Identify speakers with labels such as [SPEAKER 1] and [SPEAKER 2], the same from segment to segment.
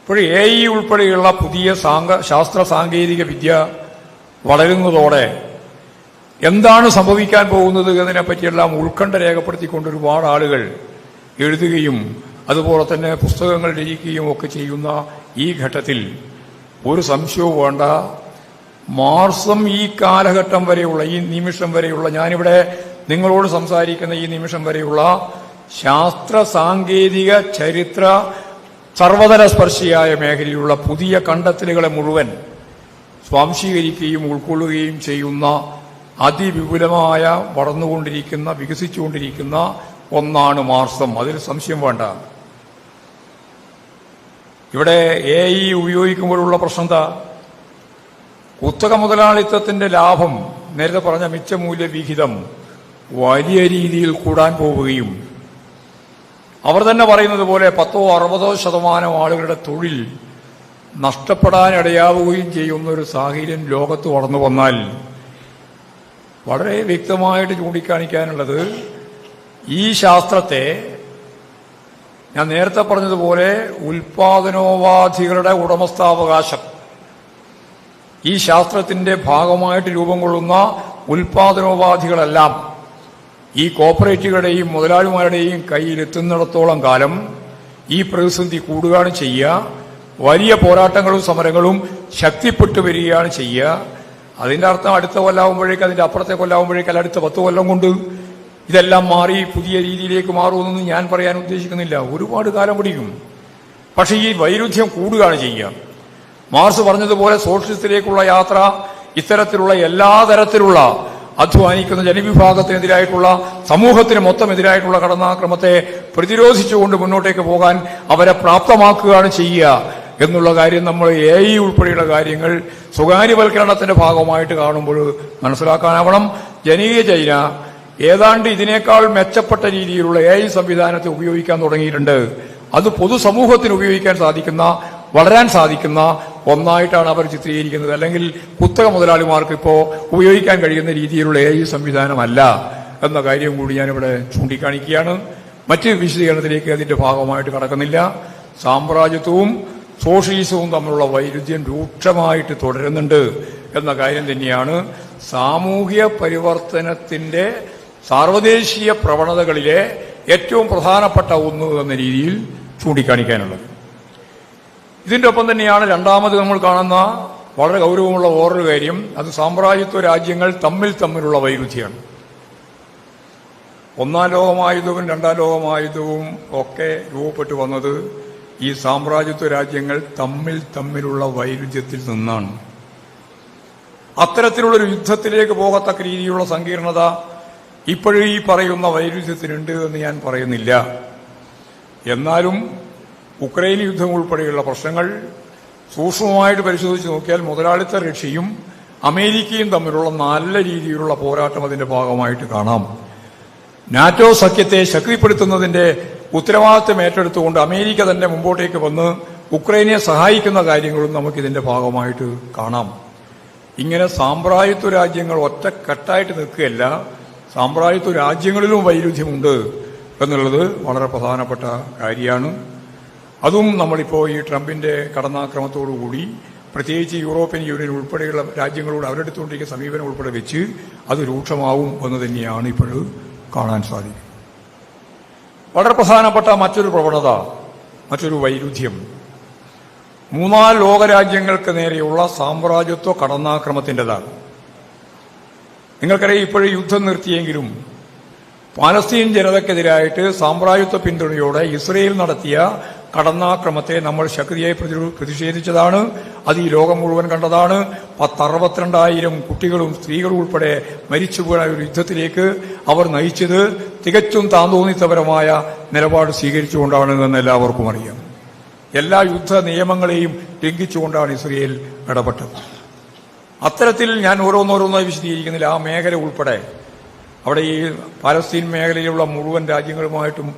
[SPEAKER 1] ഇപ്പോൾ AI ഉൾപ്പെടെയുള്ള പുതിയ ശാസ്ത്ര സാങ്കേതിക വിദ്യ വളരുന്നതോടെ എന്താണ് സംഭവിക്കാൻ പോകുന്നത് എന്നതിനെപ്പറ്റിയെല്ലാം ഉത്കണ്ഠ രേഖപ്പെടുത്തിക്കൊണ്ട് ഒരുപാട് ആളുകൾ എഴുതുകയും അതുപോലെ തന്നെ പുസ്തകങ്ങൾ രചിക്കുകയും ഒക്കെ ചെയ്യുന്ന ഈ ഘട്ടത്തിൽ ഒരു സംശയവും വേണ്ട, മാർസം ഈ കാലഘട്ടം വരെയുള്ള, ഈ നിമിഷം വരെയുള്ള, ഞാനിവിടെ നിങ്ങളോട് സംസാരിക്കുന്ന ഈ നിമിഷം വരെയുള്ള ശാസ്ത്ര സാങ്കേതിക ചരിത്ര സർവതല സ്പർശിയായ മേഖലയിലുള്ള പുതിയ കണ്ടെത്തലുകളെ മുഴുവൻ സ്വാംശീകരിക്കുകയും ഉൾക്കൊള്ളുകയും ചെയ്യുന്ന അതിവിപുലമായ വളർന്നുകൊണ്ടിരിക്കുന്ന വികസിച്ചുകൊണ്ടിരിക്കുന്ന ഒന്നാണ് മാർസം. അതിൽ സംശയം വേണ്ട. ഇവിടെ AI ഉപയോഗിക്കുമ്പോഴുള്ള പ്രശ്നം എന്താ? കുത്തക മുതലാളിത്തത്തിന്റെ ലാഭം, നേരത്തെ പറഞ്ഞ മിച്ചമൂല്യ വിഹിതം വലിയ രീതിയിൽ കൂടാൻ പോവുകയും അവർ തന്നെ പറയുന്നത് പോലെ 10-60% ആളുകളുടെ തൊഴിൽ നഷ്ടപ്പെടാനിടയാവുകയും ചെയ്യുന്ന ഒരു സാഹചര്യം ലോകത്ത് വളർന്നു വന്നാൽ വളരെ വ്യക്തമായിട്ട് ചൂണ്ടിക്കാണിക്കാനുള്ളത്, ഈ ശാസ്ത്രത്തെ ഞാൻ നേരത്തെ പറഞ്ഞതുപോലെ ഉൽപാദനോപാധികളുടെ ഉടമസ്ഥാവകാശം, ഈ ശാസ്ത്രത്തിന്റെ ഭാഗമായിട്ട് രൂപം കൊള്ളുന്ന ഉൽപാദനോപാധികളെല്ലാം ഈ കോർപ്പറേറ്റുകളുടെയും മുതലാളിമാരുടെയും കയ്യിലെത്തുന്നിടത്തോളം കാലം ഈ പ്രതിസന്ധി കൂടുകയാണ് ചെയ്യുക. വലിയ പോരാട്ടങ്ങളും സമരങ്ങളും ശക്തിപ്പെട്ടു വരികയാണ് ചെയ്യുക. അതിന്റെ അർത്ഥം അടുത്ത കൊല്ലാവുമ്പോഴേക്ക്, അതിന്റെ അപ്പുറത്തെ കൊല്ലാവുമ്പോഴേക്ക്, അല്ല അടുത്ത 10 കൊല്ലം കൊണ്ട് ഇതെല്ലാം മാറി പുതിയ രീതിയിലേക്ക് മാറുമെന്നൊന്നും ഞാൻ പറയാൻ ഉദ്ദേശിക്കുന്നില്ല. ഒരുപാട് കാലം പിടിക്കും. പക്ഷേ ഈ വൈരുദ്ധ്യം കൂടുകയാണ് ചെയ്യുക. മാർക്സ് പറഞ്ഞതുപോലെ സോഷ്യലിസത്തിലേക്കുള്ള യാത്ര ഇത്തരത്തിലുള്ള എല്ലാ തരത്തിലുള്ള അധ്വാനിക്കുന്ന ജനവിഭാഗത്തിനെതിരായിട്ടുള്ള, സമൂഹത്തിന് മൊത്തം എതിരായിട്ടുള്ള കടന്നാക്രമത്തെ പ്രതിരോധിച്ചുകൊണ്ട് മുന്നോട്ടേക്ക് പോകാൻ അവരെ പ്രാപ്തമാക്കുകയാണ് ചെയ്യുക എന്നുള്ള കാര്യം നമ്മൾ AI ഉൾപ്പെടെയുള്ള കാര്യങ്ങൾ സ്വകാര്യവൽക്കരണത്തിന്റെ ഭാഗമായിട്ട് കാണുമ്പോൾ മനസ്സിലാക്കാനാവണം. ജനകീയ ചൈന ഏതാണ്ട് ഇതിനേക്കാൾ മെച്ചപ്പെട്ട രീതിയിലുള്ള AI സംവിധാനത്തെ ഉപയോഗിക്കാൻ തുടങ്ങിയിട്ടുണ്ട്. അത് പൊതുസമൂഹത്തിന് ഉപയോഗിക്കാൻ സാധിക്കുന്ന, വളരാൻ സാധിക്കുന്ന ഒന്നായിട്ടാണ് അവർ ചിത്രീകരിക്കുന്നത്. അല്ലെങ്കിൽ കുത്തക മുതലാളിമാർക്ക് ഇപ്പോൾ ഉപയോഗിക്കാൻ കഴിയുന്ന രീതിയിലുള്ള AI സംവിധാനമല്ല എന്ന കാര്യം കൂടി ഞാനിവിടെ ചൂണ്ടിക്കാണിക്കുകയാണ്. മറ്റ് വിശദീകരണത്തിലേക്ക് അതിന്റെ ഭാഗമായിട്ട് കടക്കുന്നില്ല. സാമ്രാജ്യത്വവും സോഷ്യലിസവും തമ്മിലുള്ള വൈരുദ്ധ്യം രൂക്ഷമായിട്ട് തുടരുന്നുണ്ട് എന്ന കാര്യം തന്നെയാണ് സാമൂഹ്യ പരിവർത്തനത്തിന്റെ സാർവദേശീയ പ്രവണതകളിലെ ഏറ്റവും പ്രധാനപ്പെട്ട ഒന്ന് എന്ന രീതിയിൽ ചൂണ്ടിക്കാണിക്കാനുള്ളത്. ഇതിന്റെ ഒപ്പം തന്നെയാണ് രണ്ടാമത് നമ്മൾ കാണുന്ന വളരെ ഗൗരവമുള്ള വേറൊരു കാര്യം. അത് സാമ്രാജ്യത്വ രാജ്യങ്ങൾ തമ്മിലുള്ള വൈരുദ്ധ്യമാണ്. ഒന്നാം ലോകമായുധവും രണ്ടാം ലോകമായുധവും ഒക്കെ രൂപപ്പെട്ടു വന്നത് ഈ സാമ്രാജ്യത്വ രാജ്യങ്ങൾ തമ്മിലുള്ള വൈരുദ്ധ്യത്തിൽ നിന്നാണ്. അത്തരത്തിലുള്ളൊരു യുദ്ധത്തിലേക്ക് പോകത്തക്ക രീതിയിലുള്ള സങ്കീർണത ഇപ്പോഴും ഈ പറയുന്ന വൈരുദ്ധ്യത്തിനുണ്ട് എന്ന് ഞാൻ പറയുന്നില്ല. എന്നാലും ഉക്രൈൻ യുദ്ധം ഉൾപ്പെടെയുള്ള പ്രശ്നങ്ങൾ സൂക്ഷ്മമായിട്ട് പരിശോധിച്ച് നോക്കിയാൽ മുതലാളിത്ത റഷ്യയും അമേരിക്കയും തമ്മിലുള്ള നല്ല രീതിയിലുള്ള പോരാട്ടം അതിന്റെ ഭാഗമായിട്ട് കാണാം. നാറ്റോ സഖ്യത്തെ ശക്തിപ്പെടുത്തുന്നതിന്റെ ഉത്തരവാദിത്വം ഏറ്റെടുത്തുകൊണ്ട് അമേരിക്ക തന്നെ മുമ്പോട്ടേക്ക് വന്ന് ഉക്രൈനെ സഹായിക്കുന്ന കാര്യങ്ങളും നമുക്കിതിന്റെ ഭാഗമായിട്ട് കാണാം. ഇങ്ങനെ സാമ്രാജ്യത്വ രാജ്യങ്ങൾ ഒറ്റക്കെട്ടായിട്ട് നിൽക്കുകയല്ല, സാമ്രാജ്യത്വ രാജ്യങ്ങളിലും വൈരുദ്ധ്യമുണ്ട് എന്നുള്ളത് വളരെ പ്രധാനപ്പെട്ട കാര്യമാണ്. അതും നമ്മളിപ്പോൾ ഈ ട്രംപിന്റെ കടന്നാക്രമത്തോടുകൂടി പ്രത്യേകിച്ച് യൂറോപ്യൻ യൂണിയൻ ഉൾപ്പെടെയുള്ള രാജ്യങ്ങളോട് അവരെടുത്തുകൊണ്ടിരിക്കുന്ന സമീപനം ഉൾപ്പെടെ വെച്ച് അത് രൂക്ഷമാവും എന്ന് തന്നെയാണ് ഇപ്പോഴും കാണാൻ സാധിക്കും. വളരെ പ്രധാനപ്പെട്ട മറ്റൊരു പ്രവണത, മറ്റൊരു വൈരുദ്ധ്യം, മൂന്നാം ലോകരാജ്യങ്ങൾക്ക് നേരെയുള്ള സാമ്രാജ്യത്വ കടന്നാക്രമത്തിൻ്റെതാണ്. നിങ്ങൾക്കറിയാം, ഇപ്പോഴും യുദ്ധം നിർത്തിയെങ്കിലും പാലസ്തീൻ ജനതയ്ക്കെതിരായിട്ട് സാമ്രാജ്യത്വ പിന്തുണയോടെ ഇസ്രയേൽ നടത്തിയ കടന്നാക്രമത്തെ നമ്മൾ ശക്തിയായി പ്രതിഷേധിച്ചതാണ്. അത് ഈ ലോകം മുഴുവൻ കണ്ടതാണ്. 62,000 കുട്ടികളും സ്ത്രീകളും ഉൾപ്പെടെ മരിച്ചു വീണ ഒരു യുദ്ധത്തിലേക്ക് അവർ നയിച്ചത് തികച്ചും താന്തോന്നിത്തപരമായ നിലപാട് സ്വീകരിച്ചുകൊണ്ടാണ് എന്ന് എല്ലാവർക്കും അറിയാം. എല്ലാ യുദ്ധ നിയമങ്ങളെയും ലംഘിച്ചുകൊണ്ടാണ് ഇസ്രയേൽ ഇടപെട്ടത്. അത്തരത്തിൽ ഞാൻ ഓരോന്നോരോന്നായി വിശദീകരിക്കുന്നില്ല. ആ മേഖല ഉൾപ്പെടെ അവിടെ ഈ പാലസ്തീൻ മേഖലയിലുള്ള മുഴുവൻ രാജ്യങ്ങളുമായിട്ടും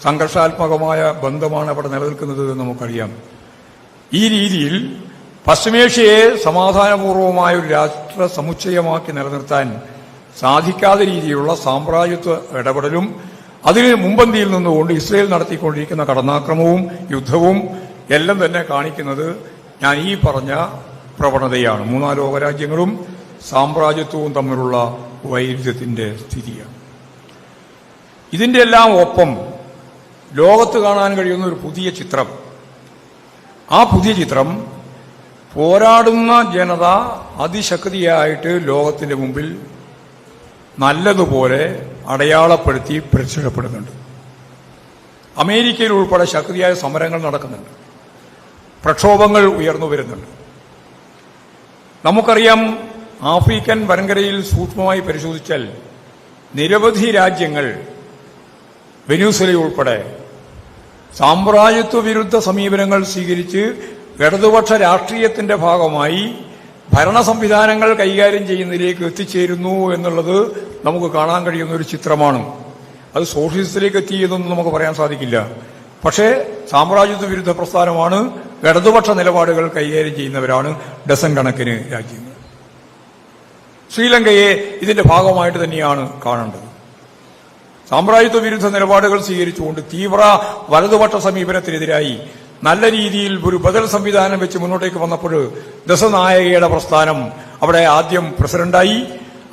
[SPEAKER 1] സംഘർഷാത്മകമായ ബന്ധമാണ് അവിടെ നിലനിൽക്കുന്നത് എന്ന് നമുക്കറിയാം. ഈ രീതിയിൽ പശ്ചിമേഷ്യയെ സമാധാനപൂർവമായ ഒരു രാഷ്ട്ര സമുച്ചയമാക്കി നിലനിർത്താൻ സാധിക്കാത്ത രീതിയിലുള്ള സാമ്രാജ്യത്വ ഇടപെടലും അതിന് മുമ്പന്തിയിൽ നിന്നുകൊണ്ട് ഇസ്രയേൽ നടത്തിക്കൊണ്ടിരിക്കുന്ന കടന്നാക്രമവും യുദ്ധവും എല്ലാം തന്നെ കാണിക്കുന്നത് ഞാൻ ഈ പറഞ്ഞ പ്രവണതയാണ്. മൂന്നാം ലോകരാജ്യങ്ങളും സാമ്രാജ്യത്വവും തമ്മിലുള്ള വൈരുദ്ധ്യത്തിന്റെ സ്ഥിതിയാണ്. ഇതിന്റെ എല്ലാം ഒപ്പം ലോകത്ത് കാണാൻ കഴിയുന്ന ഒരു പുതിയ ചിത്രം, ആ പുതിയ ചിത്രം പോരാടുന്ന ജനത അതിശക്തിയായിട്ട് ലോകത്തിന്റെ മുമ്പിൽ നല്ലതുപോലെ അടയാളപ്പെടുത്തി പ്രത്യക്ഷപ്പെടുന്നുണ്ട്. അമേരിക്കയിൽ ഉൾപ്പെടെ ശക്തിയായ സമരങ്ങൾ നടക്കുന്നുണ്ട്, പ്രക്ഷോഭങ്ങൾ ഉയർന്നു വരുന്നുണ്ട്. നമുക്കറിയാം, ആഫ്രിക്കൻ വൻകരയിൽ സൂക്ഷ്മമായി പരിശോധിച്ചാൽ നിരവധി രാജ്യങ്ങൾ, വെനസ്വേല ഉൾപ്പെടെ, സാമ്രാജ്യത്വ വിരുദ്ധ സമീപനങ്ങൾ സ്വീകരിച്ച് ഇടതുപക്ഷ രാഷ്ട്രീയത്തിന്റെ ഭാഗമായി ഭരണ സംവിധാനങ്ങൾ കൈകാര്യം ചെയ്യുന്നതിലേക്ക് എത്തിച്ചേരുന്നു എന്നുള്ളത് നമുക്ക് കാണാൻ കഴിയുന്ന ഒരു ചിത്രമാണ്. അത് സോഷ്യലിസത്തിലേക്ക് എത്തിയെന്നൊന്നും നമുക്ക് പറയാൻ സാധിക്കില്ല. പക്ഷേ സാമ്രാജ്യത്വ വിരുദ്ധ പ്രസ്ഥാനമാണ്, ഇടതുപക്ഷ നിലപാടുകൾ കൈകാര്യം ചെയ്യുന്നവരാണ് ഡസൻ കണക്കിന് രാജ്യങ്ങൾ. ശ്രീലങ്കയെ ഇതിന്റെ ഭാഗമായിട്ട് തന്നെയാണ് കാണേണ്ടത്. സാമ്രാജ്യത്വ വിരുദ്ധ നിലപാടുകൾ സ്വീകരിച്ചുകൊണ്ട് തീവ്ര വലതുപക്ഷ സമീപനത്തിനെതിരായി നല്ല രീതിയിൽ ഒരു ബദൽ സംവിധാനം വെച്ച് മുന്നോട്ടേക്ക് വന്നപ്പോൾ ദസനായകയുടെ പ്രസ്ഥാനം അവിടെ ആദ്യം പ്രസിഡന്റായി.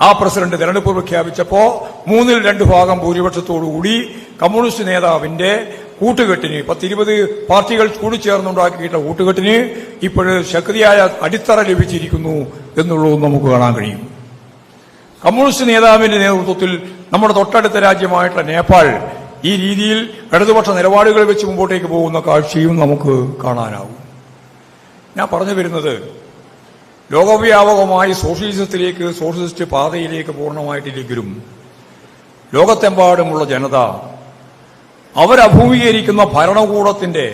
[SPEAKER 1] ആ പ്രസിഡന്റ് തെരഞ്ഞെടുപ്പ് പ്രഖ്യാപിച്ചപ്പോ 2/3 ഭൂരിപക്ഷത്തോടുകൂടി കമ്മ്യൂണിസ്റ്റ് നേതാവിന്റെ കൂട്ടുകെട്ടിന് 10-20 പാർട്ടികൾ കൂടിച്ചേർന്നുണ്ടാക്കിയിട്ടുള്ള കൂട്ടുകെട്ടിന് ഇപ്പോൾ ശക്തിയായ അടിത്തറ ലഭിച്ചിരിക്കുന്നു എന്നുള്ളതും നമുക്ക് കാണാൻ കഴിയും. കമ്മ്യൂണിസ്റ്റ് നേതാവിന്റെ നേതൃത്വത്തിൽ നമ്മുടെ തൊട്ടടുത്ത രാജ്യമായിട്ടുള്ള നേപ്പാൾ ഈ രീതിയിൽ ഇടതുപക്ഷ നിലപാടുകൾ വെച്ച് മുമ്പോട്ടേക്ക് പോകുന്ന കാഴ്ചയും നമുക്ക് കാണാനാവും. ഞാൻ പറഞ്ഞു വരുന്നത്, ലോകവ്യാപകമായി സോഷ്യലിസത്തിലേക്ക്, സോഷ്യലിസ്റ്റ് പാതയിലേക്ക് പൂർണ്ണമായിട്ടില്ലെങ്കിലും ലോകത്തെമ്പാടുമുള്ള ജനത അവരഭിമുഖീകരിക്കുന്ന ഭരണകൂടത്തിന്റെ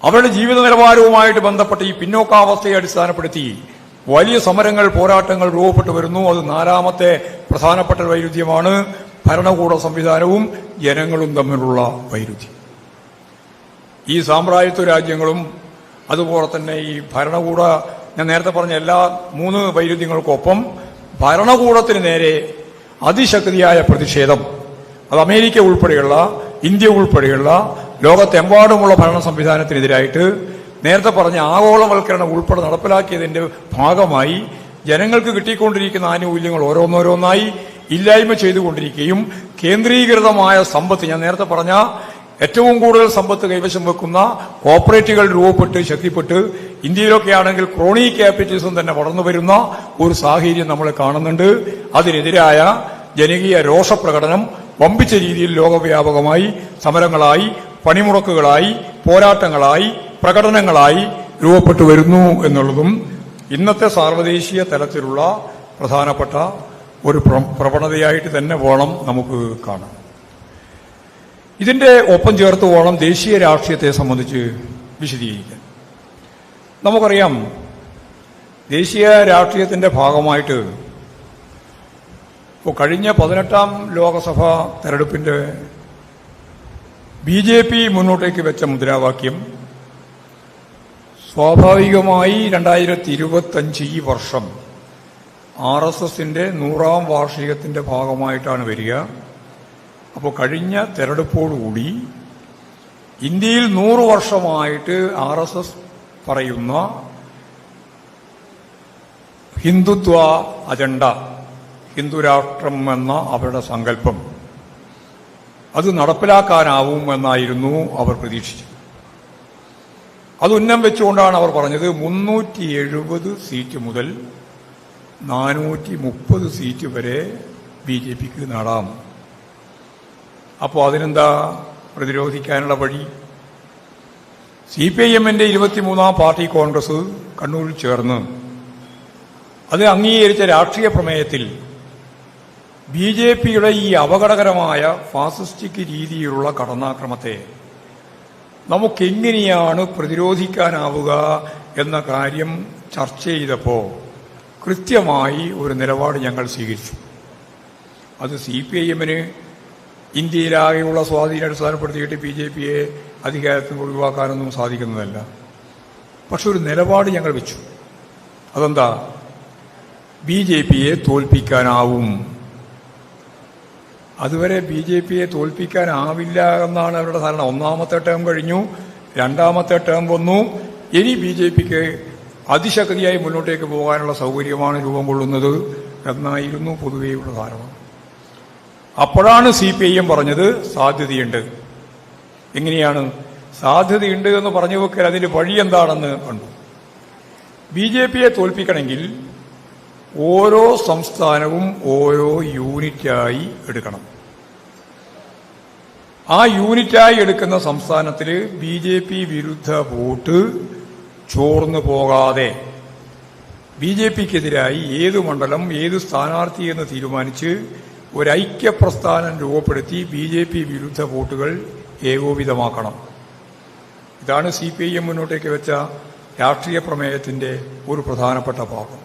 [SPEAKER 1] അവരുടെ ജീവിത നിലവാരവുമായിട്ട് ബന്ധപ്പെട്ട് ഈ പിന്നോക്കാവസ്ഥയെ അടിസ്ഥാനപ്പെടുത്തി വലിയ സമരങ്ങൾ, പോരാട്ടങ്ങൾ രൂപപ്പെട്ടു വരുന്നു. അത് 4ാമത്തെ പ്രധാനപ്പെട്ട വൈരുദ്ധ്യമാണ്, ഭരണകൂട സംവിധാനവും ജനങ്ങളും തമ്മിലുള്ള വൈരുദ്ധ്യം. ഈ സാമ്രാജ്യത്വ രാജ്യങ്ങളും അതുപോലെ തന്നെ ഈ ഭരണകൂട, ഞാൻ നേരത്തെ പറഞ്ഞ എല്ലാ 3 വൈരുദ്ധ്യങ്ങൾക്കൊപ്പം ഭരണകൂടത്തിന് നേരെ അതിശക്തിയായ പ്രതിഷേധം, അത് അമേരിക്ക ഉൾപ്പെടെയുള്ള, ഇന്ത്യ ഉൾപ്പെടെയുള്ള ലോകത്തെമ്പാടുമുള്ള ഭരണ സംവിധാനത്തിനെതിരായിട്ട് നേരത്തെ പറഞ്ഞ ആഗോളവൽക്കരണം ഉൾപ്പെടെ നടപ്പിലാക്കിയതിന്റെ ഭാഗമായി ജനങ്ങൾക്ക് കിട്ടിക്കൊണ്ടിരിക്കുന്ന ആനുകൂല്യങ്ങൾ ഓരോന്നോരോന്നായി ഇല്ലായ്മ ചെയ്തുകൊണ്ടിരിക്കുകയും കേന്ദ്രീകൃതമായ സമ്പത്ത്, ഞാൻ നേരത്തെ പറഞ്ഞ ഏറ്റവും കൂടുതൽ സമ്പത്ത് കൈവശം വെക്കുന്ന കോർപ്പറേറ്റുകൾ രൂപപ്പെട്ട് ശക്തിപ്പെട്ട് ഇന്ത്യയിലൊക്കെ ആണെങ്കിൽ ക്രോണി ക്യാപിറ്റലിസം തന്നെ വളർന്നു വരുന്ന ഒരു സാഹചര്യം നമ്മൾ കാണുന്നുണ്ട്. അതിനെതിരായ ജനകീയ രോഷപ്രകടനം വമ്പിച്ച രീതിയിൽ ലോകവ്യാപകമായി സമരങ്ങളായി, പണിമുടക്കുകളായി, പോരാട്ടങ്ങളായി, പ്രകടനങ്ങളായി രൂപപ്പെട്ടു വരുന്നു എന്നുള്ളതും ഇന്നത്തെ സാർവദേശീയ തലത്തിലുള്ള പ്രധാനപ്പെട്ട ഒരു പ്രവണതയായിട്ട് തന്നെ വേണം നമുക്ക് കാണാം. ഇതിന്റെ ഒപ്പം ചേർത്ത് വേണം ദേശീയ രാഷ്ട്രീയത്തെ സംബന്ധിച്ച് വിശദീകരിക്കാൻ. നമുക്കറിയാം, ദേശീയ രാഷ്ട്രീയത്തിന്റെ ഭാഗമായിട്ട് ഇപ്പോൾ കഴിഞ്ഞ 18ാം ലോകസഭാ തെരഞ്ഞെടുപ്പിന്റെ BJP മുന്നോട്ടേക്ക് വെച്ച മുദ്രാവാക്യം സ്വാഭാവികമായി 2025 ഈ വർഷം RSSന്റെ 100ാം വാർഷികത്തിന്റെ ഭാഗമായിട്ടാണ് വരിക. അപ്പോൾ കഴിഞ്ഞ തെരഞ്ഞെടുപ്പോടുകൂടി ഇന്ത്യയിൽ 100 വർഷമായിട്ട് RSS പറയുന്ന ഹിന്ദുത്വ അജണ്ട, ഹിന്ദുരാഷ്ട്രം എന്ന അവരുടെ സങ്കല്പം, അത് നടപ്പിലാക്കാനാവും എന്നായിരുന്നു അവർ പ്രതീക്ഷിച്ചത്. അത് ഉന്നം വെച്ചുകൊണ്ടാണ് അവർ പറഞ്ഞത് 370 സീറ്റ് മുതൽ 430 സീറ്റ് വരെ BJPക്ക് നേടാം. അപ്പോൾ അതിനെന്താ പ്രതിരോധിക്കാനുള്ള വഴി? CPIMന്റെ 23ാം പാർട്ടി കോൺഗ്രസ് കണ്ണൂരിൽ ചേർന്ന് അത് അംഗീകരിച്ച രാഷ്ട്രീയ പ്രമേയത്തിൽ BJPയുടെ ഈ അപകടകരമായ ഫാസിസ്റ്റിക് രീതിയിലുള്ള കടന്നാക്രമത്തെ നമുക്കെങ്ങനെയാണ് പ്രതിരോധിക്കാനാവുക എന്ന കാര്യം ചർച്ച ചെയ്തപ്പോൾ കൃത്യമായി ഒരു നിലപാട് ഞങ്ങൾ സ്വീകരിച്ചു. അത് CPIMന് ഇന്ത്യയിലാകെയുള്ള സ്വാധീനം അടിസ്ഥാനപ്പെടുത്തിയിട്ട് BJPയെ അധികാരത്തിൽ ഒഴിവാക്കാനൊന്നും സാധിക്കുന്നതല്ല. പക്ഷെ ഒരു നിലപാട് ഞങ്ങൾ വെച്ചു. അതെന്താ? BJPയെ തോൽപ്പിക്കാനാവും. അതുവരെ BJPയെ തോൽപ്പിക്കാനാവില്ല എന്നാണ് അവരുടെ ധാരണ. 1ാമത്തെ ടേം കഴിഞ്ഞു, രണ്ടാമത്തെ ടേം വന്നു. ഇനി BJPക്ക് അതിശക്തിയായി മുന്നോട്ടേക്ക് പോകാനുള്ള സൗകര്യമാണ് രൂപം കൊള്ളുന്നത് എന്നായിരുന്നു പൊതുവെയുള്ള ധാരണ. അപ്പോഴാണ് CPIM പറഞ്ഞത് സാധ്യതയുണ്ട്. എങ്ങനെയാണ് സാധ്യതയുണ്ട് എന്ന് പറഞ്ഞു വെക്കൽ? അതിന്റെ വഴി എന്താണെന്ന് കണ്ടു. BJPയെ തോൽപ്പിക്കണമെങ്കിൽ ഓരോ സംസ്ഥാനവും ഓരോ യൂണിറ്റായി എടുക്കണം. ആ യൂണിറ്റായി എടുക്കുന്ന സംസ്ഥാനത്തിൽ BJP വിരുദ്ധ വോട്ട് ചോർന്നു പോകാതെ BJPക്കെതിരായി ഏത് മണ്ഡലം ഏത് സ്ഥാനാർത്ഥി എന്ന് തീരുമാനിച്ച് ഒരു ഐക്യപ്രസ്ഥാനം രൂപപ്പെടുത്തി BJP വിരുദ്ധ വോട്ടുകൾ ഏകോപിതമാക്കണം. ഇതാണ് CPIM മുന്നോട്ടേക്ക് വെച്ച രാഷ്ട്രീയ പ്രമേയത്തിന്റെ ഒരു പ്രധാനപ്പെട്ട ഭാഗം.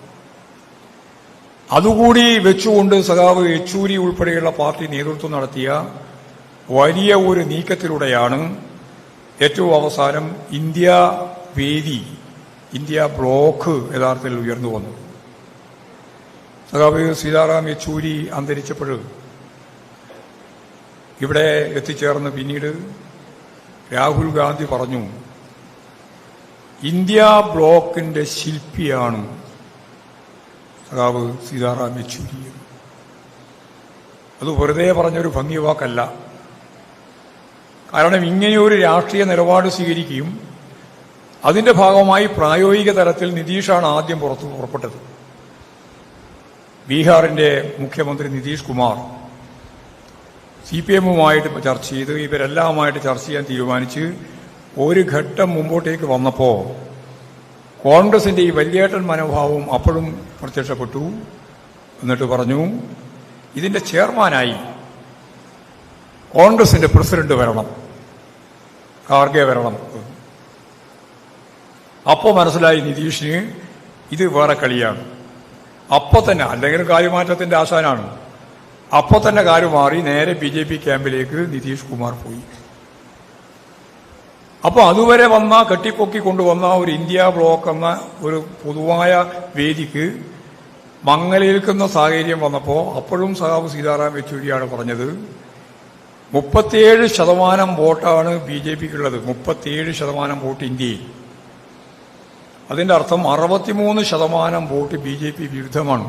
[SPEAKER 1] അതുകൂടി വെച്ചുകൊണ്ട് സഖാവ് യെച്ചൂരി ഉൾപ്പെടെയുള്ള പാർട്ടി നേതൃത്വം നടത്തിയ വലിയ ഒരു നീക്കത്തിലൂടെയാണ് ഏറ്റവും അവസാനം ഇന്ത്യ വേദി, ഇന്ത്യ ബ്ലോക്ക് യഥാർത്ഥത്തിൽ ഉയർന്നു വന്നു. സഖാവ് സീതാറാം യെച്ചൂരി അന്തരിച്ചപ്പോൾ ഇവിടെ എത്തിച്ചേർന്ന് പിന്നീട് രാഹുൽ ഗാന്ധി പറഞ്ഞു, ഇന്ത്യ ബ്ലോക്കിന്റെ ശില്പിയാണ് സഖാവ് സീതാറാം യെച്ചൂരി. അത് വെറുതെ പറഞ്ഞൊരു ഭംഗി വാക്കല്ല. കാരണം ഇങ്ങനെയൊരു രാഷ്ട്രീയ നിലപാട് സ്വീകരിക്കുകയും അതിന്റെ ഭാഗമായി പ്രായോഗിക തലത്തിൽ നിതീഷാണ് ആദ്യം പുറപ്പെട്ടത്. ബീഹാറിന്റെ മുഖ്യമന്ത്രി നിതീഷ് കുമാർ CPIMുമായിട്ട് ചർച്ച ചെയ്ത് ഇവരെല്ലാമായിട്ട് ചർച്ച ചെയ്യാൻ തീരുമാനിച്ച് ഒരു ഘട്ടം മുമ്പോട്ടേക്ക് വന്നപ്പോൾ കോൺഗ്രസിന്റെ ഈ വല്യേട്ടൻ മനോഭാവം അപ്പോഴും പ്രത്യക്ഷപ്പെട്ടു. എന്നിട്ട് പറഞ്ഞു, ഇതിന്റെ ചെയർമാനായി കോൺഗ്രസിന്റെ പ്രസിഡന്റ് വരണം, ഖാർഗെ വരണം. അപ്പോൾ മനസ്സിലായി നിതീഷിന് ഇത് വേറെ കളിയാണ്. അപ്പൊ തന്നെ, അല്ലെങ്കിൽ കാര്യമാറ്റത്തിന്റെ ആശാനാണ്, അപ്പൊ തന്നെ കാര്യം മാറി നേരെ BJP ക്യാമ്പിലേക്ക് നിതീഷ് കുമാർ പോയി. അപ്പൊ അതുവരെ വന്ന കെട്ടിപ്പൊക്കി കൊണ്ടുവന്ന ഒരു ഇന്ത്യ ബ്ലോക്ക് എന്ന ഒരു പൊതുവായ വേദിക്ക് മങ്ങലേൽക്കുന്ന സാഹചര്യം വന്നപ്പോൾ അപ്പോഴും സഖാവ് സീതാറാം യെച്ചൂരിയാണ് പറഞ്ഞത്, 37% വോട്ടാണ് BJPക്കുള്ളത്. 37% വോട്ട് ഇന്ത്യയിൽ. അതിന്റെ അർത്ഥം 63% വോട്ട് BJP വിരുദ്ധമാണ്.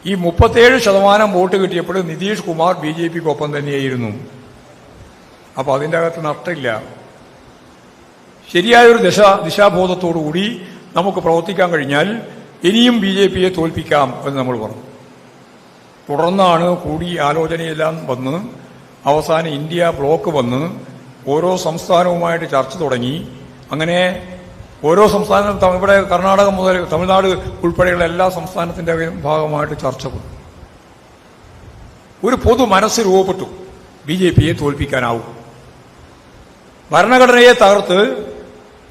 [SPEAKER 1] ഈ 37% വോട്ട് കിട്ടിയപ്പോൾ നിതീഷ് കുമാർ BJPക്കൊപ്പം തന്നെയായിരുന്നു. അപ്പൊ അതിന്റെ അകത്ത് നഷ്ടമില്ല. ശരിയായൊരു ദിശാബോധത്തോടുകൂടി നമുക്ക് പ്രവർത്തിക്കാൻ കഴിഞ്ഞാൽ ഇനിയും BJPയെ തോൽപ്പിക്കാം എന്ന് നമ്മൾ പറഞ്ഞു. തുടർന്നാണ് കൂടി ആലോചനയെല്ലാം വന്ന് അവസാനം ഇന്ത്യ ബ്ലോക്ക് വന്ന് ഓരോ സംസ്ഥാനവുമായിട്ട് ചർച്ച തുടങ്ങി. അങ്ങനെ ഓരോ സംസ്ഥാനത്തും, ഇവിടെ കർണാടക മുതൽ തമിഴ്നാട് ഉൾപ്പെടെയുള്ള എല്ലാ സംസ്ഥാനത്തിന്റെ ഭാഗമായിട്ട് ചർച്ച വന്നു. ഒരു പൊതു മനസ്സ് രൂപപ്പെട്ടു, BJPയെ തോൽപ്പിക്കാനാവും. ഭരണഘടനയെ തകർത്ത്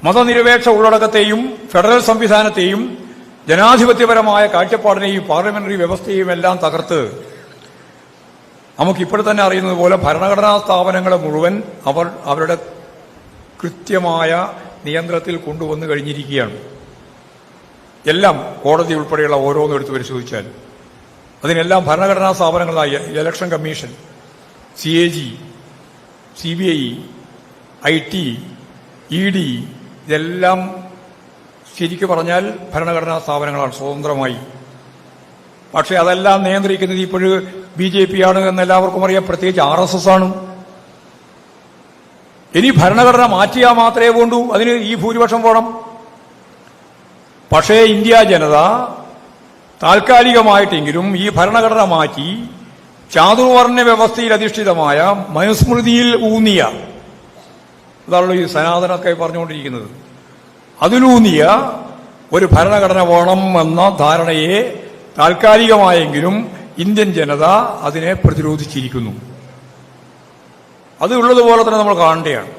[SPEAKER 1] മതനിരപേക്ഷ ഉള്ളടക്കത്തെയും ഫെഡറൽ സംവിധാനത്തെയും ജനാധിപത്യപരമായ കാഴ്ചപ്പാടിനെയും പാർലമെന്ററി വ്യവസ്ഥയെയും എല്ലാം തകർത്ത് നമുക്കിപ്പോൾ തന്നെ അറിയുന്നത് പോലെ ഭരണഘടനാ സ്ഥാപനങ്ങളെ മുഴുവൻ അവരുടെ കൃത്യമായ നിയന്ത്രണത്തിൽ കൊണ്ടുവന്നു കഴിഞ്ഞിരിക്കുകയാണ്. എല്ലാം കോടതി ഉൾപ്പെടെയുള്ള ഓരോന്നും എടുത്ത് പരിശോധിച്ചാൽ അതിനെല്ലാം ഭരണഘടനാ സ്ഥാപനങ്ങളായ election commission, CAG, CBI, IT, ED ഇതെല്ലാം ശരിക്കു പറഞ്ഞാൽ ഭരണഘടനാ സ്ഥാപനങ്ങളാണ് സ്വതന്ത്രമായി. പക്ഷെ അതെല്ലാം നിയന്ത്രിക്കുന്നത് ഇപ്പോഴും BJP ആണ് എന്നെല്ലാവർക്കും അറിയാം, പ്രത്യേകിച്ച് RSS ആണ്. ഇനി ഭരണഘടന മാറ്റിയാൽ മാത്രമേ വേണ്ടൂ, അതിന് ഈ ഭൂരിപക്ഷം വേണം. പക്ഷേ ഇന്ത്യ ജനത താൽക്കാലികമായിട്ടെങ്കിലും ഈ ഭരണഘടന മാറ്റി ചാതുർവർണ്ണ വ്യവസ്ഥയിൽ അധിഷ്ഠിതമായ മനുസ്മൃതിയിൽ ഊന്നിയ, അതാണല്ലോ ഈ സനാതനൊക്കെ പറഞ്ഞുകൊണ്ടിരിക്കുന്നത്, അതിലൂന്നിയ ഒരു ഭരണഘടന വേണം എന്ന ധാരണയെ താൽക്കാലികമായെങ്കിലും ഇന്ത്യൻ ജനത അതിനെ പ്രതിരോധിച്ചിരിക്കുന്നു. അത് ഉള്ളതുപോലെ തന്നെ നമ്മൾ കാണേണ്ടതാണ്.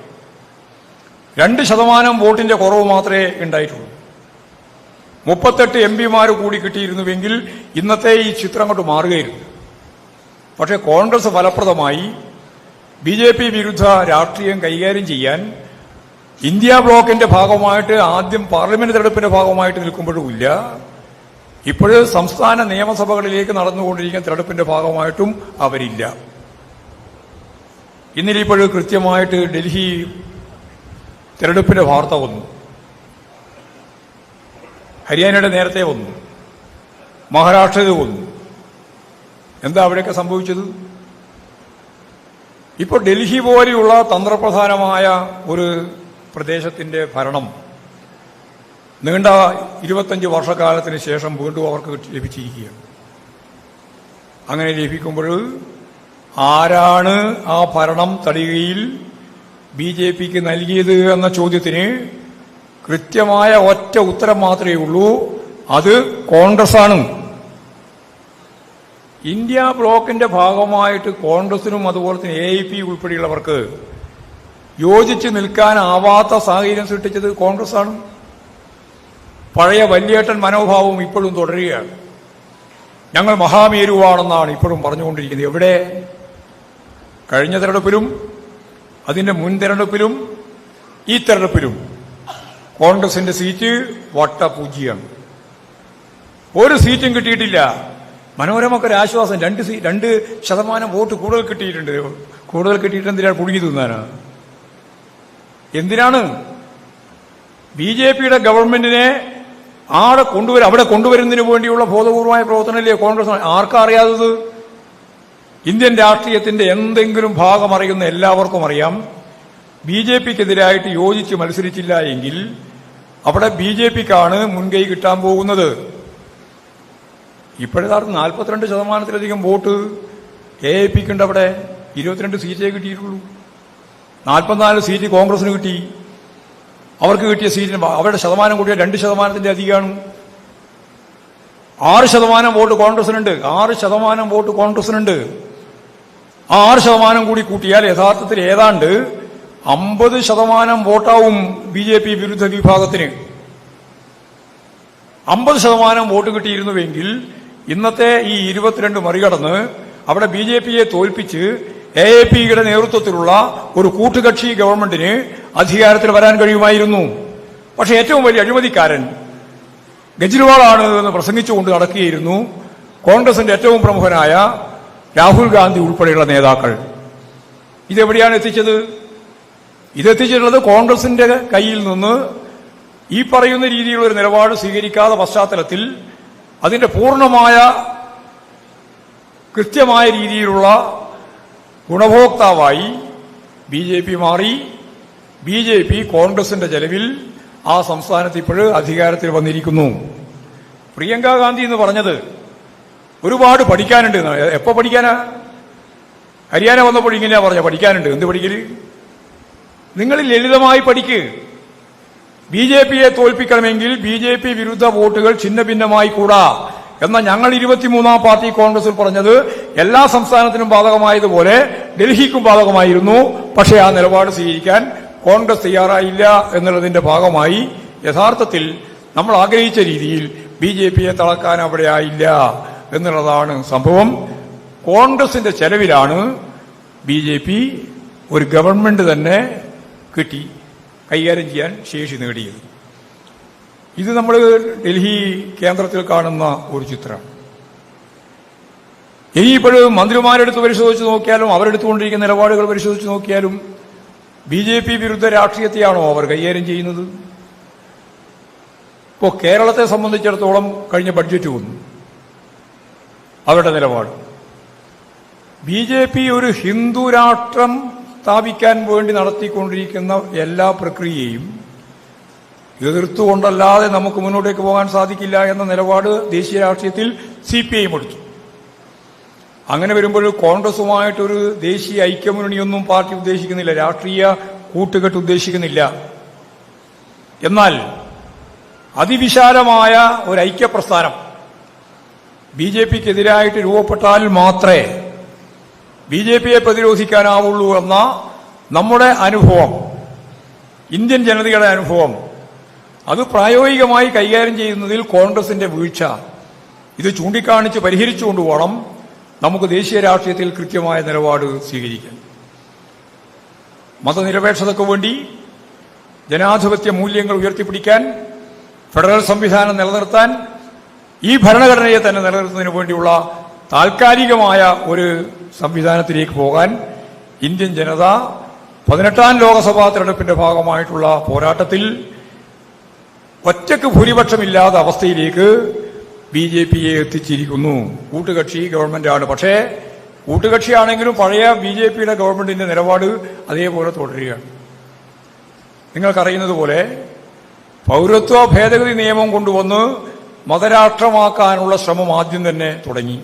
[SPEAKER 1] 2% വോട്ടിന്റെ കുറവ് മാത്രമേ ഉണ്ടായിട്ടുള്ളൂ. 38 MPമാർ കൂടി കിട്ടിയിരുന്നുവെങ്കിൽ ഇന്നത്തെ ഈ ചിത്രം കൊണ്ട് മാറുകയായിരുന്നു. പക്ഷേ കോൺഗ്രസ് ഫലപ്രദമായി BJP വിരുദ്ധ രാഷ്ട്രീയം കൈകാര്യം ചെയ്യാൻ ഇന്ത്യ ബ്ലോക്കിന്റെ ഭാഗമായിട്ട് ആദ്യം പാർലമെന്റ് തെരഞ്ഞെടുപ്പിന്റെ ഭാഗമായിട്ട് നിൽക്കുമ്പോഴുമില്ല, ഇപ്പോഴും സംസ്ഥാന നിയമസഭകളിലേക്ക് നടന്നുകൊണ്ടിരിക്കുന്ന തെരഞ്ഞെടുപ്പിന്റെ ഭാഗമായിട്ടും അവരില്ല. ഇന്നിപ്പോൾ കൃത്യമായിട്ട് ഡൽഹി തെരഞ്ഞെടുപ്പിന്റെ വാർത്ത വന്നു. ഹരിയാനയുടെ നേരത്തെ വന്നു, മഹാരാഷ്ട്രയിൽ വന്നു. എന്താ അവിടെയൊക്കെ സംഭവിച്ചത്? ഇപ്പോൾ ഡൽഹി പോലെയുള്ള തന്ത്രപ്രധാനമായ ഒരു പ്രദേശത്തിന്റെ ഭരണം നീണ്ട 25 വർഷക്കാലത്തിന് ശേഷം വീണ്ടും അവർക്ക് ലഭിച്ചിരിക്കുകയാണ്. അങ്ങനെ ലഭിക്കുമ്പോൾ ആരാണ് ആ ഭരണം തടികയിൽ ബി.ജെ.പിക്ക് നൽകിയത് എന്ന ചോദ്യത്തിന് കൃത്യമായ ഒറ്റ ഉത്തരം മാത്രമേ ഉള്ളൂ, അത് കോൺഗ്രസാണ്. ഇന്ത്യ ബ്ലോക്കിന്റെ ഭാഗമായിട്ട് കോൺഗ്രസിനും അതുപോലെ തന്നെ AIP ഉൾപ്പെടെയുള്ളവർക്ക് യോജിച്ച് നിൽക്കാനാവാത്ത സാഹചര്യം സൃഷ്ടിച്ചത് കോൺഗ്രസാണ്. പഴയ വല്യേട്ടൻ മനോഭാവം ഇപ്പോഴും തുടരുകയാണ്. ഞങ്ങൾ മഹാമേരുവാണെന്നാണ് ഇപ്പോഴും പറഞ്ഞുകൊണ്ടിരിക്കുന്നത്. എവിടെ? കഴിഞ്ഞ തെരഞ്ഞെടുപ്പിലും അതിന്റെ മുൻ തെരഞ്ഞെടുപ്പിലും ഈ തെരഞ്ഞെടുപ്പിലും കോൺഗ്രസിന്റെ സീറ്റ് വട്ടപൂജ്യമാണ്. ഒരു സീറ്റും കിട്ടിയിട്ടില്ല. മനോരമക്കൊരു ആശ്വാസം, 2% വോട്ട് കൂടുതൽ കിട്ടിയിട്ടുണ്ട്. കൂടുതൽ കിട്ടിയിട്ട് എന്തിനാണ് പുഴുങ്ങി തിന്നാനാണ്? എന്തിനാണ്? ബി.ജെ.പിയുടെ ഗവൺമെന്റിനെ അവിടെ കൊണ്ടുവരുന്നതിന് വേണ്ടിയുള്ള ബോധപൂർവമായ പ്രവർത്തനമല്ലേ കോൺഗ്രസ്? ആർക്കാ അറിയാത്തത്? ഇന്ത്യൻ രാഷ്ട്രീയത്തിന്റെ എന്തെങ്കിലും ഭാഗം അറിയുന്ന എല്ലാവർക്കും അറിയാം, ബി.ജെ.പിക്കെതിരായിട്ട് യോജിച്ച് മത്സരിച്ചില്ല എങ്കിൽ അവിടെ ബി.ജെ.പിക്കാണ് മുൻകൈ കിട്ടാൻ പോകുന്നത്. ഇപ്പോഴത്തെ 42%-ലധികം വോട്ട് AIPക്കുണ്ട്. അവിടെ 22 സീറ്റേ കിട്ടിയിട്ടുള്ളൂ. 44 സീറ്റ് കോൺഗ്രസിന് കിട്ടി. അവർക്ക് കിട്ടിയ സീറ്റിന് അവരുടെ ശതമാനം കൂടിയ 2% അധികമാണ്. 6% വോട്ട് കോൺഗ്രസിനുണ്ട്. 6% വോട്ട് കോൺഗ്രസിനുണ്ട്. ആ 6% കൂടി കൂട്ടിയാൽ യഥാർത്ഥത്തിൽ ഏതാണ്ട് 50% വോട്ടാവും ബി.ജെ.പി വിരുദ്ധ വിഭാഗത്തിന്. 50% വോട്ട് കിട്ടിയിരുന്നുവെങ്കിൽ ഇന്നത്തെ ഈ 22 മറികടന്ന് അവിടെ ബി.ജെ.പിയെ തോൽപ്പിച്ച് AIPയുടെ നേതൃത്വത്തിലുള്ള ഒരു കൂട്ടുകക്ഷി ഗവൺമെന്റിന് അധികാരത്തിൽ വരാൻ കഴിയുമായിരുന്നു. പക്ഷെ ഏറ്റവും വലിയ അഴിമതിക്കാരൻ കെജ്രിവാളാണ് എന്ന് പ്രസംഗിച്ചുകൊണ്ട് നടക്കുകയായിരുന്നു കോൺഗ്രസിന്റെ ഏറ്റവും പ്രമുഖനായ രാഹുൽ ഗാന്ധി ഉൾപ്പെടെയുള്ള നേതാക്കൾ. ഇതെവിടെയാണ് എത്തിച്ചത്? ഇതെത്തിച്ചിട്ടുള്ളത് കോൺഗ്രസിന്റെ കയ്യിൽ നിന്ന് ഈ പറയുന്ന രീതിയിലുള്ള ഒരു നിലപാട് സ്വീകരിക്കാത്ത പശ്ചാത്തലത്തിൽ അതിന്റെ പൂർണ്ണമായ കൃത്യമായ രീതിയിലുള്ള ഗുണഭോക്താവായി ബി.ജെ.പി മാറി. ബി.ജെ.പി കോൺഗ്രസിന്റെ ചെലവിൽ ആ സംസ്ഥാനത്ത് ഇപ്പോഴും അധികാരത്തിൽ വന്നിരിക്കുന്നു. പ്രിയങ്ക ഗാന്ധി എന്ന് പറഞ്ഞത് ഒരുപാട് പഠിക്കാനുണ്ട്. എപ്പോ പഠിക്കാനാ? ഹരിയാന വന്നപ്പോൾ ഇങ്ങനെയാ പറഞ്ഞ പഠിക്കാനുണ്ട്. എന്ത് പഠിക്കല്? നിങ്ങൾ ലളിതമായി പഠിക്ക്. ബി.ജെ.പിയെ തോൽപ്പിക്കണമെങ്കിൽ ബി.ജെ.പി വിരുദ്ധ വോട്ടുകൾ ഛിന്ന ഭിന്നമായി കൂടാ എന്ന ഞങ്ങൾ 23-ാം പാർട്ടി കോൺഗ്രസിൽ പറഞ്ഞത് എല്ലാ സംസ്ഥാനത്തിനും ബാധകമായതുപോലെ ഡൽഹിക്കും ബാധകമായിരുന്നു. പക്ഷേ ആ നിലപാട് സ്വീകരിക്കാൻ കോൺഗ്രസ് തയ്യാറായില്ല എന്നുള്ളതിന്റെ ഭാഗമായി യഥാർത്ഥത്തിൽ നമ്മൾ ആഗ്രഹിച്ച രീതിയിൽ ബി.ജെ.പിയെ തളക്കാൻ അവിടെ ആയില്ല എന്നുള്ളതാണ് സംഭവം. കോൺഗ്രസിന്റെ ചെലവിലാണ് ബി.ജെ.പി ഒരു ഗവൺമെന്റ് തന്നെ കിട്ടി കൈകാര്യം ചെയ്യാൻ ശേഷി നേടിയത്. ഇത് നമ്മൾ ഡൽഹി കേന്ദ്രത്തിൽ കാണുന്ന ഒരു ചിത്രം. ഇനിയിപ്പോഴും മന്ത്രിമാരെടുത്ത് പരിശോധിച്ച് നോക്കിയാലും അവരെടുത്തുകൊണ്ടിരിക്കുന്ന നിലപാടുകൾ പരിശോധിച്ച് നോക്കിയാലും ബി.ജെ.പി വിരുദ്ധ രാഷ്ട്രീയത്തെയാണോ അവർ കൈകാര്യം ചെയ്യുന്നത്? ഇപ്പോൾ കേരളത്തെ സംബന്ധിച്ചിടത്തോളം കഴിഞ്ഞ ബഡ്ജറ്റ് വന്നു. അവരുടെ നിലപാട് ബി.ജെ.പി ഒരു ഹിന്ദു രാഷ്ട്രം സ്ഥാപിക്കാൻ വേണ്ടി നടത്തിക്കൊണ്ടിരിക്കുന്ന എല്ലാ പ്രക്രിയയും എതിർത്തുകൊണ്ടല്ലാതെ നമുക്ക് മുന്നോട്ടേക്ക് പോകാൻ സാധിക്കില്ല എന്ന നിലപാട് ദേശീയ രാഷ്ട്രീയത്തിൽ CPIM എടുത്തു. അങ്ങനെ വരുമ്പോൾ കോൺഗ്രസുമായിട്ടൊരു ദേശീയ ഐക്യമുന്നണിയൊന്നും പാർട്ടി ഉദ്ദേശിക്കുന്നില്ല, രാഷ്ട്രീയ കൂട്ടുകെട്ട് ഉദ്ദേശിക്കുന്നില്ല. എന്നാൽ അതിവിശാലമായ ഒരു ഐക്യപ്രസ്ഥാനം ബി.ജെ.പിക്കെതിരായിട്ട് രൂപപ്പെട്ടാൽ മാത്രമേ ബി.ജെ.പിയെ പ്രതിരോധിക്കാനാവുള്ളൂ എന്ന നമ്മുടെ അനുഭവം, ഇന്ത്യൻ ജനതയുടെ അനുഭവം, അത് പ്രായോഗികമായി കൈകാര്യം ചെയ്യുന്നതിൽ കോൺഗ്രസിന്റെ വീഴ്ച ഇത് ചൂണ്ടിക്കാണിച്ച് പരിഹരിച്ചുകൊണ്ടുപോകണം നമുക്ക് ദേശീയ രാഷ്ട്രീയത്തിൽ കൃത്യമായ നിലപാട് സ്വീകരിക്കാൻ. മതനിരപേക്ഷതയ്ക്ക് വേണ്ടി ജനാധിപത്യ മൂല്യങ്ങൾ ഉയർത്തിപ്പിടിക്കാൻ, ഫെഡറൽ സംവിധാനം നിലനിർത്താൻ, ഈ ഭരണഘടനയെ തന്നെ നിലനിർത്തുന്നതിന് വേണ്ടിയുള്ള താൽക്കാലികമായ ഒരു സംവിധാനത്തിലേക്ക് പോകാൻ ഇന്ത്യൻ ജനത 18ാം ലോക്സഭാ തെരഞ്ഞെടുപ്പിന്റെ ഭാഗമായിട്ടുള്ള പോരാട്ടത്തിൽ ഒറ്റയ്ക്ക് ഭൂരിപക്ഷമില്ലാത്ത അവസ്ഥയിലേക്ക് ബിജെപിയെ എത്തിച്ചിരിക്കുന്നു. കൂട്ടുകക്ഷി ഗവൺമെന്റാണ്. പക്ഷേ കൂട്ടുകക്ഷിയാണെങ്കിലും പഴയ ബിജെപിയുടെ ഗവൺമെന്റിന്റെ നിലപാട് അതേപോലെ തുടരുകയാണ്. നിങ്ങൾക്കറിയുന്നത് പോലെ പൗരത്വ ഭേദഗതി നിയമം കൊണ്ടുവന്ന് മതരാഷ്ട്രമാക്കാനുള്ള ശ്രമം ആദ്യം തന്നെ തുടങ്ങി.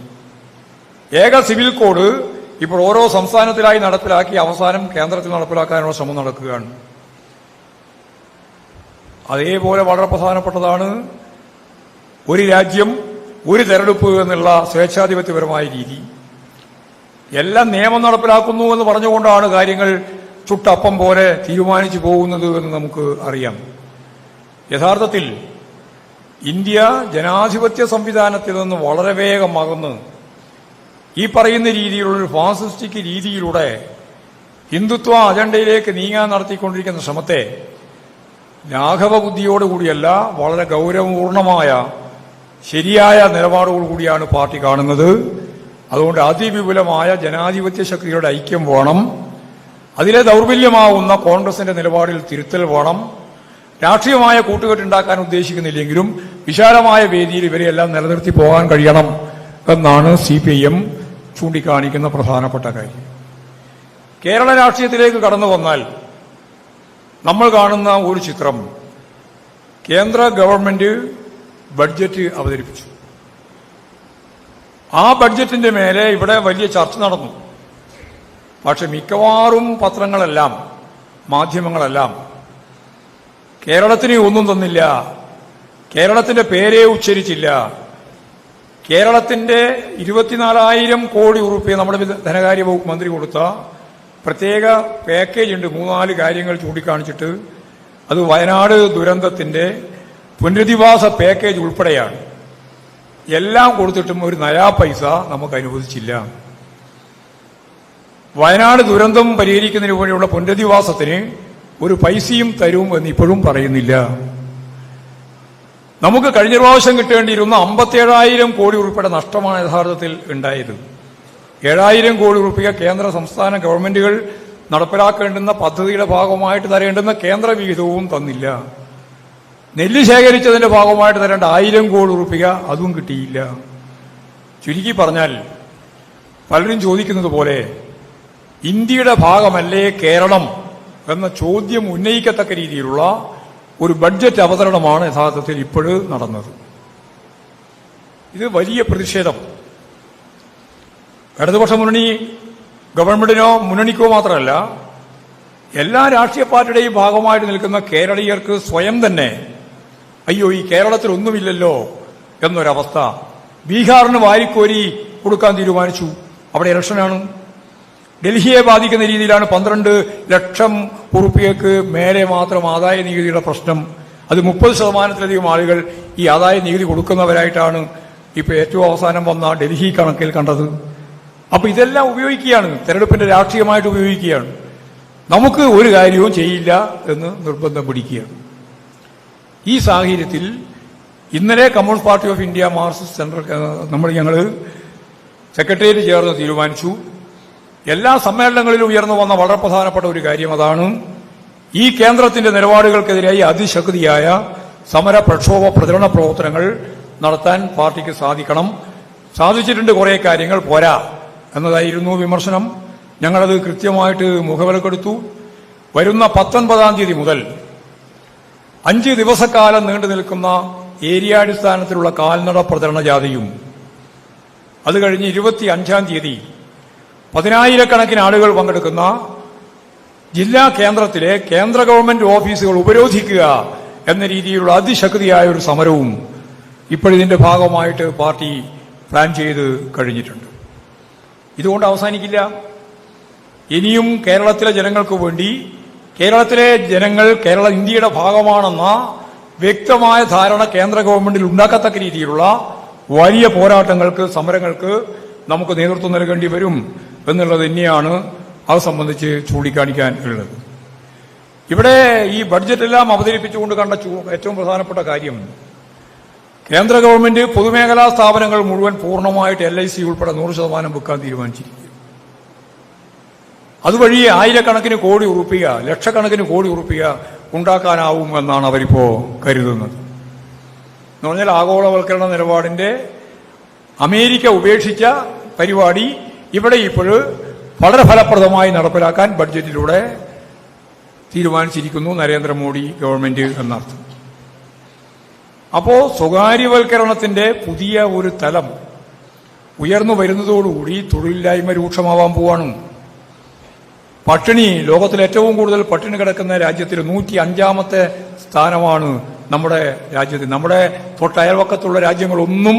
[SPEAKER 1] ഏക സിവിൽ കോഡ് ഇപ്പോൾ ഓരോ സംസ്ഥാനത്തിലായി നടപ്പിലാക്കി അവസാനം കേന്ദ്രത്തിൽ നടപ്പിലാക്കാനുള്ള ശ്രമം നടക്കുകയാണ്. അതേപോലെ വളരെ പ്രധാനപ്പെട്ടതാണ് ഒരു രാജ്യം ഒരു തെരഞ്ഞെടുപ്പ് എന്നുള്ള സ്വേച്ഛാധിപത്യപരമായ രീതി. എല്ലാം നിയമം നടപ്പിലാക്കുന്നു എന്ന് പറഞ്ഞുകൊണ്ടാണ് കാര്യങ്ങൾ ചുട്ടപ്പം പോലെ തീരുമാനിച്ചു പോകുന്നത് എന്ന് നമുക്ക് അറിയാം. യഥാർത്ഥത്തിൽ ഇന്ത്യ ജനാധിപത്യ സംവിധാനത്തിൽ നിന്ന് വളരെ വേഗം അകന്ന് ഈ പറയുന്ന രീതിയിലുള്ള ഫാസിസ്റ്റിക് രീതിയിലൂടെ ഹിന്ദുത്വ അജണ്ടയിലേക്ക് നീങ്ങാൻ നടത്തിക്കൊണ്ടിരിക്കുന്ന ശ്രമത്തെ ലാഘവ ബുദ്ധിയോടുകൂടിയല്ല, വളരെ ഗൗരവപൂർണമായ ശരിയായ നിലപാടുകളോടുകൂടിയാണ് പാർട്ടി കാണുന്നത്. അതുകൊണ്ട് അതിവിപുലമായ ജനാധിപത്യ ശക്തികളുടെ ഐക്യം വേണം. അതിലെ ദൗർബല്യമാവുന്ന കോൺഗ്രസിന്റെ നിലപാടിൽ തിരുത്തൽ വേണം. രാഷ്ട്രീയമായ കൂട്ടുകെട്ടുണ്ടാക്കാൻ ഉദ്ദേശിക്കുന്നില്ലെങ്കിലും വിശാലമായ വേദിയിൽ ഇവരെയെല്ലാം നിലനിർത്തി പോകാൻ കഴിയണം എന്നാണ് CPIM ചൂണ്ടിക്കാണിക്കുന്ന പ്രധാനപ്പെട്ട കാര്യം. കേരള രാഷ്ട്രീയത്തിലേക്ക് കടന്നു വന്നാൽ നമ്മൾ കാണുന്ന ഒരു ചിത്രം, കേന്ദ്ര ഗവൺമെന്റ് ബഡ്ജറ്റ് അവതരിപ്പിച്ചു. ആ ബഡ്ജറ്റിന്റെ മേലെ ഇവിടെ വലിയ ചർച്ച നടന്നു. പക്ഷെ മിക്കവാറും പത്രങ്ങളെല്ലാം മാധ്യമങ്ങളെല്ലാം കേരളത്തിന് ഒന്നും തന്നില്ല, കേരളത്തിന്റെ പേരേ ഉച്ചരിച്ചില്ല, കേരളത്തിന്റെ 24,000 കോടി ഉറുപ്പിക നമ്മുടെ ധനകാര്യ വകുപ്പ് മന്ത്രി കൊടുത്ത പ്രത്യേക പാക്കേജ് ഉണ്ട്. 3-4 കാര്യങ്ങൾ ചൂണ്ടിക്കാണിച്ചിട്ട് അത് വയനാട് ദുരന്തത്തിന്റെ പുനരധിവാസ പാക്കേജ് ഉൾപ്പെടെയാണ്. എല്ലാം കൊടുത്തിട്ടും ഒരു നയാ പൈസ നമുക്ക് അനുവദിച്ചില്ല. വയനാട് ദുരന്തം പരിഹരിക്കുന്നതിന് വേണ്ടിയുള്ള പുനരധിവാസത്തിന് ഒരു പൈസയും തരും എന്ന് ഇപ്പോഴും പറയുന്നില്ല. നമുക്ക് കഴിഞ്ഞ പ്രാവശ്യം കിട്ടേണ്ടിയിരുന്ന 57,000 കോടി ഉറുപ്പിയുടെ നഷ്ടമാണ് യഥാർത്ഥത്തിൽ ഉണ്ടായത്. 7,000 കോടി ഉറുപ്പിക കേന്ദ്ര സംസ്ഥാന ഗവൺമെന്റുകൾ നടപ്പിലാക്കേണ്ടുന്ന പദ്ധതിയുടെ ഭാഗമായിട്ട് തരേണ്ടുന്ന കേന്ദ്ര വിഹിതവും തന്നില്ല. നെല്ല് ശേഖരിച്ചതിന്റെ ഭാഗമായിട്ട് തരേണ്ട 1,000 കോടി ഉറുപ്പിക അതും കിട്ടിയില്ല. ചുരുക്കി പറഞ്ഞാൽ പലരും ചോദിക്കുന്നത് പോലെ ഇന്ത്യയുടെ ഭാഗമല്ലേ കേരളം എന്ന ചോദ്യം ഉന്നയിക്കത്തക്ക രീതിയിലുള്ള ഒരു ബഡ്ജറ്റ് അവതരണമാണ് യഥാർത്ഥത്തിൽ ഇപ്പോഴും നടന്നത്. ഇത് വലിയ പ്രതിഷേധം ഇടതുപക്ഷ മുന്നണി ഗവൺമെന്റിനോ മുന്നണിക്കോ മാത്രമല്ല, എല്ലാ രാഷ്ട്രീയ പാർട്ടിയുടെയും ഭാഗമായിട്ട് നിൽക്കുന്ന കേരളീയർക്ക് സ്വയം തന്നെ അയ്യോ ഈ കേരളത്തിൽ ഒന്നുമില്ലല്ലോ എന്നൊരവസ്ഥ. ബീഹാറിന് വാരിക്കോരി കൊടുക്കാൻ തീരുമാനിച്ചു. അവിടെ ഇലക്ഷനാണ്. ഡൽഹിയെ ബാധിക്കുന്ന രീതിയിലാണ് 12 ലക്ഷം ഉറുപ്പികക്ക് മേലെ മാത്രം ആദായ നികുതിയുടെ പ്രശ്നം. അത് 30% ആളുകൾ ഈ ആദായ നികുതി കൊടുക്കുന്നവരായിട്ടാണ് ഇപ്പൊ ഏറ്റവും അവസാനം വന്ന ഡൽഹി കണക്കിൽ കണ്ടത്. അപ്പൊ ഇതെല്ലാം ഉപയോഗിക്കുകയാണ്, തെരഞ്ഞെടുപ്പിന്റെ രാഷ്ട്രീയമായിട്ട് ഉപയോഗിക്കുകയാണ്. നമുക്ക് ഒരു കാര്യവും ചെയ്യില്ല എന്ന് നിർബന്ധം പിടിക്കുകയാണ്. ഈ സാഹചര്യത്തിൽ ഇന്നലെ communist party of India Marxist centre ഞങ്ങൾ സെക്രട്ടേറിയറ്റ് ചേർന്ന് തീരുമാനിച്ചു. എല്ലാ സമ്മേളനങ്ങളിലും ഉയർന്നു വന്ന വളരെ പ്രധാനപ്പെട്ട ഒരു കാര്യം അതാണ്, ഈ കേന്ദ്രത്തിന്റെ നിലപാടുകൾക്കെതിരായി അതിശക്തിയായ സമര പ്രക്ഷോഭ പ്രചരണ പ്രവർത്തനങ്ങൾ നടത്താൻ പാർട്ടിക്ക് സാധിക്കണം. സാധിച്ചിട്ടുണ്ട്, കുറെ കാര്യങ്ങൾ പോരാ എന്നതായിരുന്നു വിമർശനം. ഞങ്ങളത് കൃത്യമായിട്ട് മുഖവിലക്കെടുത്തു. വരുന്ന 19-ാം തീയതി മുതൽ 5 ദിവസക്കാലം നീണ്ടു നിൽക്കുന്ന ഏരിയാടിസ്ഥാനത്തിലുള്ള കാൽനട പ്രചരണ ജാഥയും അത് കഴിഞ്ഞ് 25-ാം തീയതി 10,000-കണക്കിന് ആളുകൾ പങ്കെടുക്കുന്ന ജില്ലാ കേന്ദ്രത്തിലെ കേന്ദ്ര ഗവൺമെന്റ് ഓഫീസുകൾ ഉപരോധിക്കുക എന്ന രീതിയിലുള്ള അതിശക്തിയായ ഒരു സമരവും ഇപ്പോഴിതിന്റെ ഭാഗമായിട്ട് പാർട്ടി പ്ലാൻ ചെയ്ത് കഴിഞ്ഞിട്ടുണ്ട്. ഇതുകൊണ്ട് അവസാനിക്കില്ല. ഇനിയും കേരളത്തിലെ ജനങ്ങൾക്ക് വേണ്ടി, കേരളത്തിലെ ജനങ്ങൾ ഇന്ത്യയുടെ ഭാഗമാണെന്ന വ്യക്തമായ ധാരണ കേന്ദ്ര ഗവൺമെന്റിൽ ഉണ്ടാക്കത്തക്ക രീതിയിലുള്ള വലിയ പോരാട്ടങ്ങൾക്ക്, സമരങ്ങൾക്ക് നമുക്ക് നേതൃത്വം നൽകേണ്ടി വരും എന്നുള്ളത് തന്നെയാണ് അത് സംബന്ധിച്ച് ചൂണ്ടിക്കാണിക്കാൻ ഉള്ളത്. ഇവിടെ ഈ ബഡ്ജറ്റെല്ലാം അവതരിപ്പിച്ചുകൊണ്ട് കണ്ട ഏറ്റവും പ്രധാനപ്പെട്ട കാര്യം, കേന്ദ്ര ഗവൺമെന്റ് പൊതുമേഖലാ സ്ഥാപനങ്ങൾ മുഴുവൻ പൂർണ്ണമായിട്ട് LIC ഉൾപ്പെടെ 100% വിൽക്കാൻ തീരുമാനിച്ചിരിക്കുക. അതുവഴി ആയിരക്കണക്കിന് കോടി ഉറുപ്പിക, ലക്ഷക്കണക്കിന് കോടി ഉറുപ്പിക ഉണ്ടാക്കാനാവും എന്നാണ് അവരിപ്പോ കരുതുന്നത്. എന്ന് പറഞ്ഞാൽ ആഗോളവൽക്കരണ നിലപാടിന്റെ അമേരിക്ക ഉപേക്ഷിച്ച പരിപാടി ഇവിടെ ഇപ്പോഴും വളരെ ഫലപ്രദമായി നടപ്പിലാക്കാൻ ബഡ്ജറ്റിലൂടെ തീരുമാനിച്ചിരിക്കുന്നു നരേന്ദ്രമോദി ഗവൺമെന്റ് എന്നർത്ഥം. അപ്പോ സ്വകാര്യവൽക്കരണത്തിന്റെ പുതിയ ഒരു തലം ഉയർന്നു വരുന്നതോടുകൂടി തൊഴിലില്ലായ്മ രൂക്ഷമാവാൻ പോവാണ്. പട്ടിണി, ലോകത്തിൽ ഏറ്റവും കൂടുതൽ പട്ടിണി കിടക്കുന്ന രാജ്യത്തിൽ 105ാമത്തെ സ്ഥാനമാണ് നമ്മുടെ രാജ്യത്ത്. നമ്മുടെ തൊട്ടയൽവക്കത്തുള്ള രാജ്യങ്ങളൊന്നും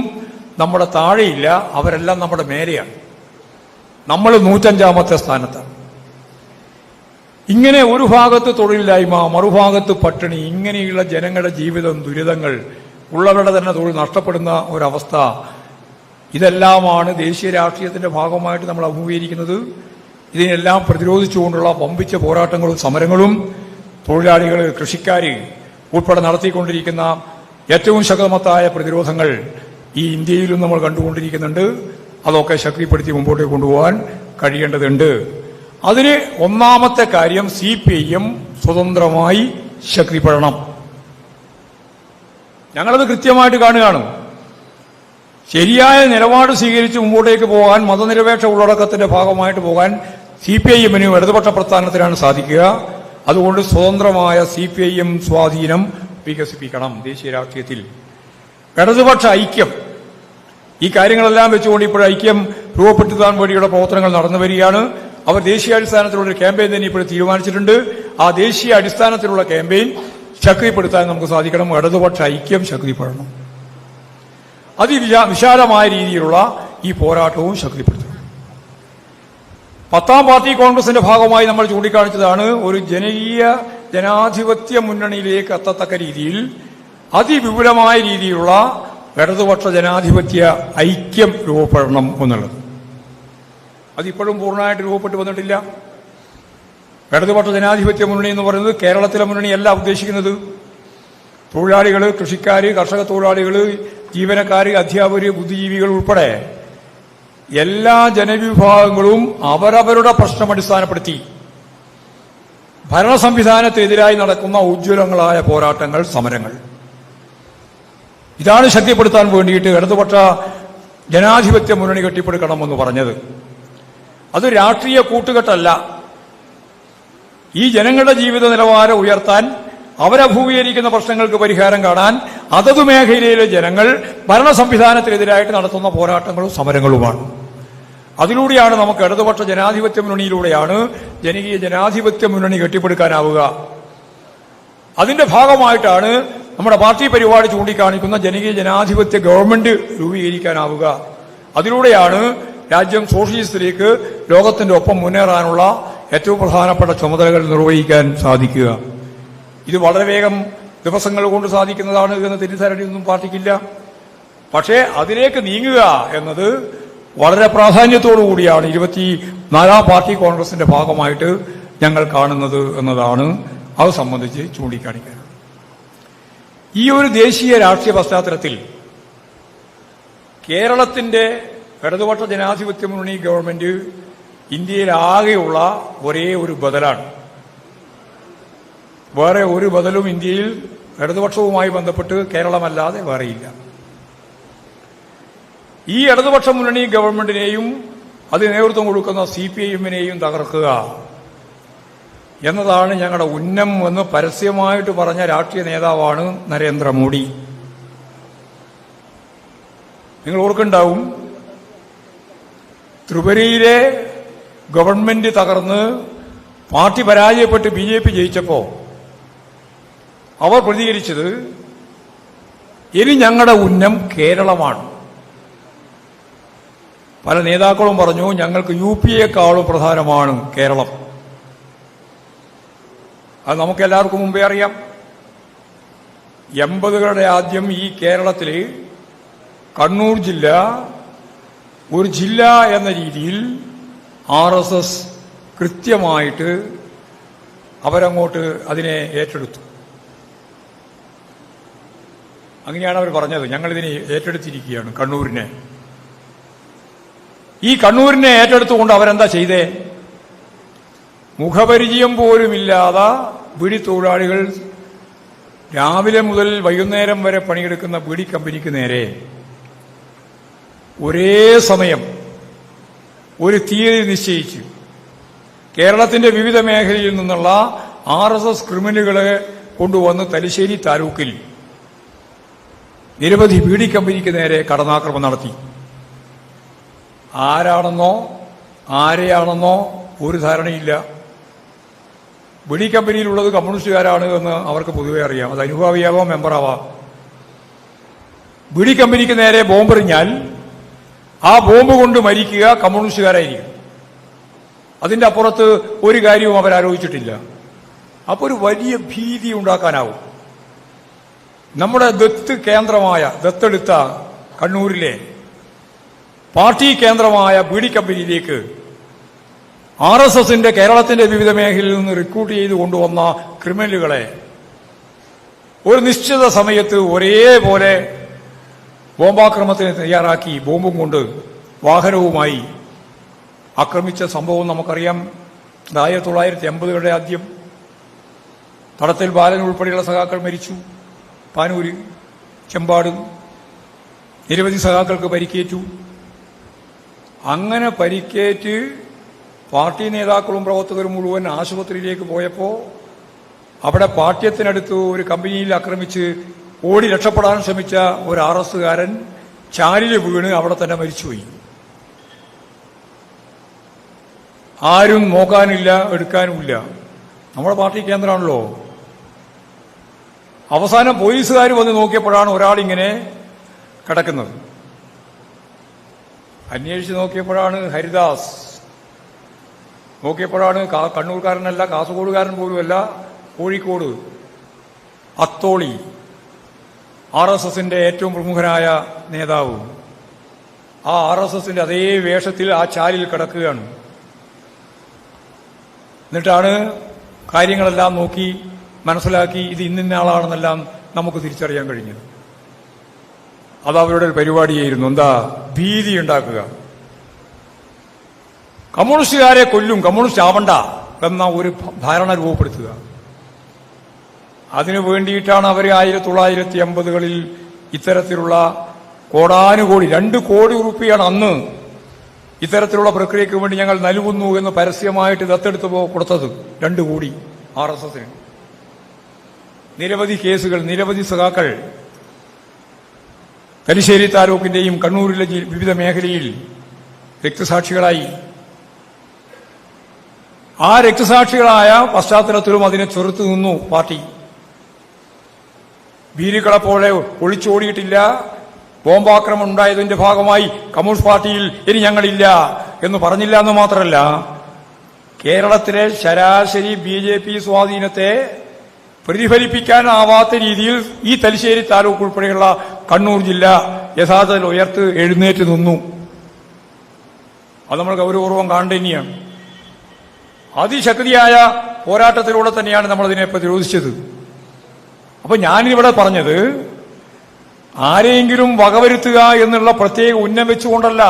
[SPEAKER 1] നമ്മുടെ താഴെയില്ല, അവരെല്ലാം നമ്മുടെ മേലെയാണ്. നമ്മൾ 105ാമത്തെ സ്ഥാനത്താണ്. ഇങ്ങനെ ഒരു ഭാഗത്ത് തൊഴിലില്ലായ്മ, മറുഭാഗത്ത് പട്ടിണി, ഇങ്ങനെയുള്ള ജനങ്ങളുടെ ജീവിതം, ദുരിതങ്ങൾ, ഉള്ളവരുടെ തന്നെ തൊഴിൽ നഷ്ടപ്പെടുന്ന ഒരവസ്ഥ, ഇതെല്ലാമാണ് ദേശീയ രാഷ്ട്രീയത്തിന്റെ ഭാഗമായിട്ട് നമ്മൾ അഭിമുഖീകരിക്കുന്നത്. ഇതിനെല്ലാം പ്രതിരോധിച്ചുകൊണ്ടുള്ള വമ്പിച്ച പോരാട്ടങ്ങളും സമരങ്ങളും തൊഴിലാളികൾ, കൃഷിക്കാർ ഉൾപ്പെടെ നടത്തിക്കൊണ്ടിരിക്കുന്ന ഏറ്റവും ശക്തമത്തായ പ്രതിരോധങ്ങൾ ഈ ഇന്ത്യയിലും നമ്മൾ കണ്ടുകൊണ്ടിരിക്കുന്നുണ്ട്. അതൊക്കെ ശക്തിപ്പെടുത്തി മുമ്പോട്ട് കൊണ്ടുപോകാൻ കഴിയേണ്ടതുണ്ട്. അതിന് ഒന്നാമത്തെ കാര്യം CPIM സ്വതന്ത്രമായി ശക്തിപ്പെടണം. ഞങ്ങളത് കൃത്യമായിട്ട് കാണുകയാണ്. ശരിയായ നിലപാട് സ്വീകരിച്ച് മുമ്പോട്ടേക്ക് പോകാൻ, മതനിരപേക്ഷ ഉള്ളടക്കത്തിന്റെ ഭാഗമായിട്ട് പോകാൻ CPIM-ന് ഇടതുപക്ഷ പ്രസ്ഥാനത്തിനാണ് സാധിക്കുക. അതുകൊണ്ട് സ്വതന്ത്രമായ CPIM സ്വാധീനം വികസിപ്പിക്കണം ദേശീയ രാഷ്ട്രീയത്തിൽ. ഇടതുപക്ഷ ഐക്യം, ഈ കാര്യങ്ങളെല്ലാം വെച്ചുകൊണ്ട് ഇപ്പോൾ ഐക്യം രൂപപ്പെടുത്താൻ വേണ്ടിയുള്ള പ്രവർത്തനങ്ങൾ നടന്നു വരികയാണ്. അവർ ദേശീയാടിസ്ഥാനത്തിലുള്ള ഒരു ക്യാമ്പയിൻ തന്നെ ഇപ്പോൾ തീരുമാനിച്ചിട്ടുണ്ട്. ആ ദേശീയ അടിസ്ഥാനത്തിലുള്ള ക്യാമ്പയിൻ ശക്തിപ്പെടുത്താൻ നമുക്ക് സാധിക്കണം. ഇടതുപക്ഷ ഐക്യം ശക്തിപ്പെടണം. അതിവിശാലമായ രീതിയിലുള്ള ഈ പോരാട്ടവും ശക്തിപ്പെടുത്തണം. 10ാം പാർട്ടി കോൺഗ്രസിന്റെ ഭാഗമായി നമ്മൾ ചൂണ്ടിക്കാണിച്ചതാണ് ഒരു ജനാധിപത്യ മുന്നണിയിലേക്ക് എത്തത്തക്ക രീതിയിൽ അതിവിപുലമായ രീതിയിലുള്ള ഇടതുപക്ഷ ജനാധിപത്യ ഐക്യം രൂപപ്പെടണം എന്നുള്ളത്. അതിപ്പോഴും പൂർണ്ണമായിട്ട് രൂപപ്പെട്ടു വന്നിട്ടില്ല. ഇടതുപക്ഷ ജനാധിപത്യ മുന്നണി എന്ന് പറയുന്നത് കേരളത്തിലെ മുന്നണിയല്ല ഉദ്ദേശിക്കുന്നത്. തൊഴിലാളികൾ, കൃഷിക്കാർ, കർഷക തൊഴിലാളികൾ, ജീവനക്കാർ, അധ്യാപകർ, ബുദ്ധിജീവികൾ ഉൾപ്പെടെ എല്ലാ ജനവിഭാഗങ്ങളും അവരവരുടെ പ്രശ്നം അടിസ്ഥാനപ്പെടുത്തി ഭരണ സംവിധാനത്തിനെതിരായി നടക്കുന്ന ഉജ്ജ്വലങ്ങളായ പോരാട്ടങ്ങൾ, സമരങ്ങൾ, ഇതാണ് ശക്തിപ്പെടുത്താൻ വേണ്ടിയിട്ട് ഇടതുപക്ഷ ജനാധിപത്യ മുന്നണി കെട്ടിപ്പടുക്കണമെന്ന് പറഞ്ഞത്. അത് രാഷ്ട്രീയ കൂട്ടുകെട്ടല്ല. ഈ ജനങ്ങളുടെ ജീവിത നിലവാരം ഉയർത്താൻ, അവരഭിമുഖീകരിക്കുന്ന പ്രശ്നങ്ങൾക്ക് പരിഹാരം കാണാൻ അതത് മേഖലയിലെ ജനങ്ങൾ ഭരണ സംവിധാനത്തിനെതിരായിട്ട് നടത്തുന്ന പോരാട്ടങ്ങളും സമരങ്ങളുമാണ്. അതിലൂടെയാണ് നമുക്ക് ഇടതുപക്ഷ ജനാധിപത്യ മുന്നണിയിലൂടെയാണ് ജനകീയ ജനാധിപത്യ മുന്നണി കെട്ടിപ്പടുക്കാനാവുക. അതിന്റെ ഭാഗമായിട്ടാണ് നമ്മുടെ പാർട്ടി പരിപാടി ചൂണ്ടിക്കാണിക്കുന്ന ജനകീയ ജനാധിപത്യ ഗവൺമെന്റ് രൂപീകരിക്കാനാവുക. അതിലൂടെയാണ് രാജ്യം സോഷ്യലിസ്റ്റിലേക്ക് ലോകത്തിന്റെ ഒപ്പം മുന്നേറാനുള്ള ഏറ്റവും പ്രധാനപ്പെട്ട ചുമതലകൾ നിർവഹിക്കാൻ സാധിക്കുക. ഇത് വളരെ വേഗം ദിവസങ്ങൾ കൊണ്ട് സാധിക്കുന്നതാണ് എന്ന് തെറ്റിദ്ധാരണയൊന്നും പാർട്ടിക്കില്ല. പക്ഷേ അതിലേക്ക് നീങ്ങുക എന്നത് വളരെ പ്രാധാന്യത്തോടുകൂടിയാണ് 24ാം പാർട്ടി കോൺഗ്രസിന്റെ ഭാഗമായിട്ട് ഞങ്ങൾ കാണുന്നത് എന്നതാണ് അത് സംബന്ധിച്ച് ചൂണ്ടിക്കാണിക്കുന്നത്. ഈ ഒരു ദേശീയ രാഷ്ട്രീയ പശ്ചാത്തലത്തിൽ കേരളത്തിന്റെ ഇടതുപക്ഷ ജനാധിപത്യ മുന്നണി ഗവൺമെന്റ് ഇന്ത്യയിലാകെയുള്ള ഒരേ ഒരു ബദലാണ്. വേറെ ഒരു ബദലും ഇന്ത്യയിൽ ഇടതുപക്ഷവുമായി ബന്ധപ്പെട്ട് കേരളമല്ലാതെ വേറെയില്ല. ഈ ഇടതുപക്ഷ മുന്നണി ഗവൺമെന്റിനെയും അത് നേതൃത്വം കൊടുക്കുന്ന CPIM-നെയും തകർക്കുക എന്നതാണ് ഞങ്ങളുടെ ഉന്നം എന്ന് പരസ്യമായിട്ട് പറഞ്ഞ രാഷ്ട്രീയ നേതാവാണ് നരേന്ദ്രമോദി. നിങ്ങൾ ഓർക്കുണ്ടാവും, ത്രിപുരയിലെ ഗവൺമെന്റ് തകർന്ന് പാർട്ടി പരാജയപ്പെട്ട് BJP ജയിച്ചപ്പോ അവർ പ്രതികരിച്ചത് ഇനി ഞങ്ങളുടെ ഉന്നം കേരളമാണ്. പല നേതാക്കളും പറഞ്ഞു ഞങ്ങൾക്ക് UP-യെക്കാളും പ്രധാനമാണ് കേരളം. അത് നമുക്കെല്ലാവർക്കും മുമ്പേ അറിയാം. 80കളുടെ ആദ്യം ഈ കേരളത്തിൽ കണ്ണൂർ ജില്ല ഒരു ജില്ല എന്ന രീതിയിൽ RSS കൃത്യമായിട്ട് അവരങ്ങോട്ട് അതിനെ ഏറ്റെടുത്തു. അങ്ങനെയാണ് അവർ പറഞ്ഞത്, ഞങ്ങളിതിനെ ഏറ്റെടുത്തിരിക്കുകയാണ് കണ്ണൂരിനെ. ഈ കണ്ണൂരിനെ ഏറ്റെടുത്തുകൊണ്ട് അവരെന്താ ചെയ്തേ? മുഖപരിചയം പോലുമില്ലാതെ ബീഡി തൊഴിലാളികൾ രാവിലെ മുതൽ വൈകുന്നേരം വരെ പണിയെടുക്കുന്ന ബീഡി കമ്പനിക്ക് നേരെ ഒരേ സമയം ഒരു തീയതി നിശ്ചയിച്ച് കേരളത്തിന്റെ വിവിധ മേഖലയിൽ നിന്നുള്ള RSS ക്രിമിനലുകളെ കൊണ്ടുവന്ന് തലശ്ശേരി താലൂക്കിൽ നിരവധി ബീഡി കമ്പനിക്ക് നേരെ കടന്നാക്രമണം നടത്തി. ആരാണെന്നോ ആരെയാണെന്നോ ഒരു ധാരണയില്ല. ബീഡി കമ്പനിയിലുള്ളത് കമ്മ്യൂണിസ്റ്റുകാരാണ് എന്ന് അവർക്ക് പൊതുവെ അറിയാം. അത് അനുഭാവിയാവാം, മെമ്പറാവാം. ബീഡി കമ്പനിക്ക് നേരെ ബോംബെറിഞ്ഞാൽ ആ ബോംബ് കൊണ്ട് മരിക്കുക കമ്മ്യൂണിസ്റ്റുകാരായിരിക്കും. അതിന്റെ അപ്പുറത്ത് ഒരു കാര്യവും അവരാലോചിച്ചിട്ടില്ല. അപ്പോൾ ഒരു വലിയ ഭീതി ഉണ്ടാക്കാനാവും. നമ്മുടെ ദത്തെടുത്ത കണ്ണൂരിലെ പാർട്ടി കേന്ദ്രമായ ബീഡി കമ്പനിയിലേക്ക് RSSന്റെ കേരളത്തിന്റെ വിവിധ മേഖലയിൽ നിന്ന് റിക്രൂട്ട് ചെയ്ത് കൊണ്ടുവന്ന ക്രിമിനലുകളെ ഒരു നിശ്ചിത സമയത്ത് ഒരേപോലെ ബോംബാക്രമണത്തിന് തയ്യാറാക്കി ബോംബും കൊണ്ട് വാഹനവുമായി ആക്രമിച്ച സംഭവം നമുക്കറിയാം. 1980കളുടെ ആദ്യം തടത്തിൽ ബാലൻ ഉൾപ്പെടെയുള്ള സഖാക്കൾ മരിച്ചു. പാനൂര്, ചെമ്പാട് നിരവധി സഖാക്കൾക്ക് പരിക്കേറ്റു. അങ്ങനെ പരിക്കേറ്റ് പാർട്ടി നേതാക്കളും പ്രവർത്തകരും മുഴുവൻ ആശുപത്രിയിലേക്ക് പോയപ്പോൾ അവിടെ പാട്യത്തിനടുത്ത് ഒരു കമ്പനിയിൽ ആക്രമിച്ച് ഓടി രക്ഷപ്പെടാൻ ശ്രമിച്ച ഒരു RSSകാരൻ ചാലിൽ വീണ് അവിടെ തന്നെ മരിച്ചുപോയി. ആരും നോക്കാനില്ല, എടുക്കാനുമില്ല. നമ്മുടെ പാർട്ടി കേന്ദ്രമാണല്ലോ. അവസാനം പോലീസുകാർ വന്ന് നോക്കിയപ്പോഴാണ് ഒരാളിങ്ങനെ കിടക്കുന്നത്. അന്വേഷിച്ച് നോക്കിയപ്പോഴാണ് ഹരിദാസ്. നോക്കിയപ്പോഴാണ് കണ്ണൂർക്കാരനല്ല, കാസർഗോഡുകാരൻ പോലുമല്ല, കോഴിക്കോട് അത്തോളി RSSന്റെ ഏറ്റവും പ്രമുഖനായ നേതാവ്. ആ RSSന്റെ അതേ വേഷത്തിൽ ആ ചാലിൽ കിടക്കുകയാണ്. എന്നിട്ടാണ് കാര്യങ്ങളെല്ലാം നോക്കി മനസ്സിലാക്കി ഇത് ഇന്ന ആളാണെന്നെല്ലാം നമുക്ക് തിരിച്ചറിയാൻ കഴിഞ്ഞത്. അത് അവരുടെ ഒരു പരിപാടിയായിരുന്നു. എന്താ? ഭീതി ഉണ്ടാക്കുക. കമ്മ്യൂണിസ്റ്റുകാരെ കൊല്ലും, കമ്മ്യൂണിസ്റ്റ് ആവണ്ട എന്ന ഒരു ധാരണ രൂപപ്പെടുത്തുക. അതിനു വേണ്ടിയിട്ടാണ് അവർ 1980കളിൽ ഇത്തരത്തിലുള്ള കോടാനുകോടി 2 കോടി രൂപയാണ് അന്ന് ഇത്തരത്തിലുള്ള പ്രക്രിയയ്ക്ക് വേണ്ടി ഞങ്ങൾ നൽകുന്നു എന്ന് പരസ്യമായിട്ട് ദത്തെടുത്ത് കൊടുത്തത്. 2 കോടി RSSന്. നിരവധി കേസുകൾ, നിരവധി സഖാക്കൾ തലശ്ശേരി താലൂക്കിന്റെയും കണ്ണൂരിലെ വിവിധ മേഖലയിൽ രക്തസാക്ഷികളായി. ആ രക്തസാക്ഷികളായ പശ്ചാത്തലത്തിലും അതിനെ ചെറുത്തു നിന്നു പാർട്ടി. ഭീരുക്കളെപ്പോലെ ഒളിച്ചോടിയിട്ടില്ല. ബോംബാക്രമണം ഉണ്ടായതിന്റെ ഭാഗമായി കമ്മ്യൂണിസ്റ്റ് പാർട്ടിയിൽ ഇനി ഞങ്ങളില്ല എന്ന് പറഞ്ഞില്ല എന്ന് മാത്രമല്ല, കേരളത്തിലെ ശരാശരി BJP സ്വാധീനത്തെ പ്രതിഫലിപ്പിക്കാനാവാത്ത രീതിയിൽ ഈ തലശ്ശേരി താലൂക്ക് ഉൾപ്പെടെയുള്ള കണ്ണൂർ ജില്ല യഥാർത്ഥത്തിൽ എഴുന്നേറ്റ് നിന്നു. അത് നമ്മൾ ഗൗരവപൂർവ്വം കാണേണ്ടതാണ്. അതിശക്തിയായ പോരാട്ടത്തിലൂടെ തന്നെയാണ് നമ്മളതിനെ പ്രതിരോധിച്ചത്. അപ്പൊ ഞാനിവിടെ പറഞ്ഞത് ആരെയെങ്കിലും വകവരുത്തുക എന്നുള്ള പ്രത്യേക ഉന്നം വെച്ചുകൊണ്ടല്ല,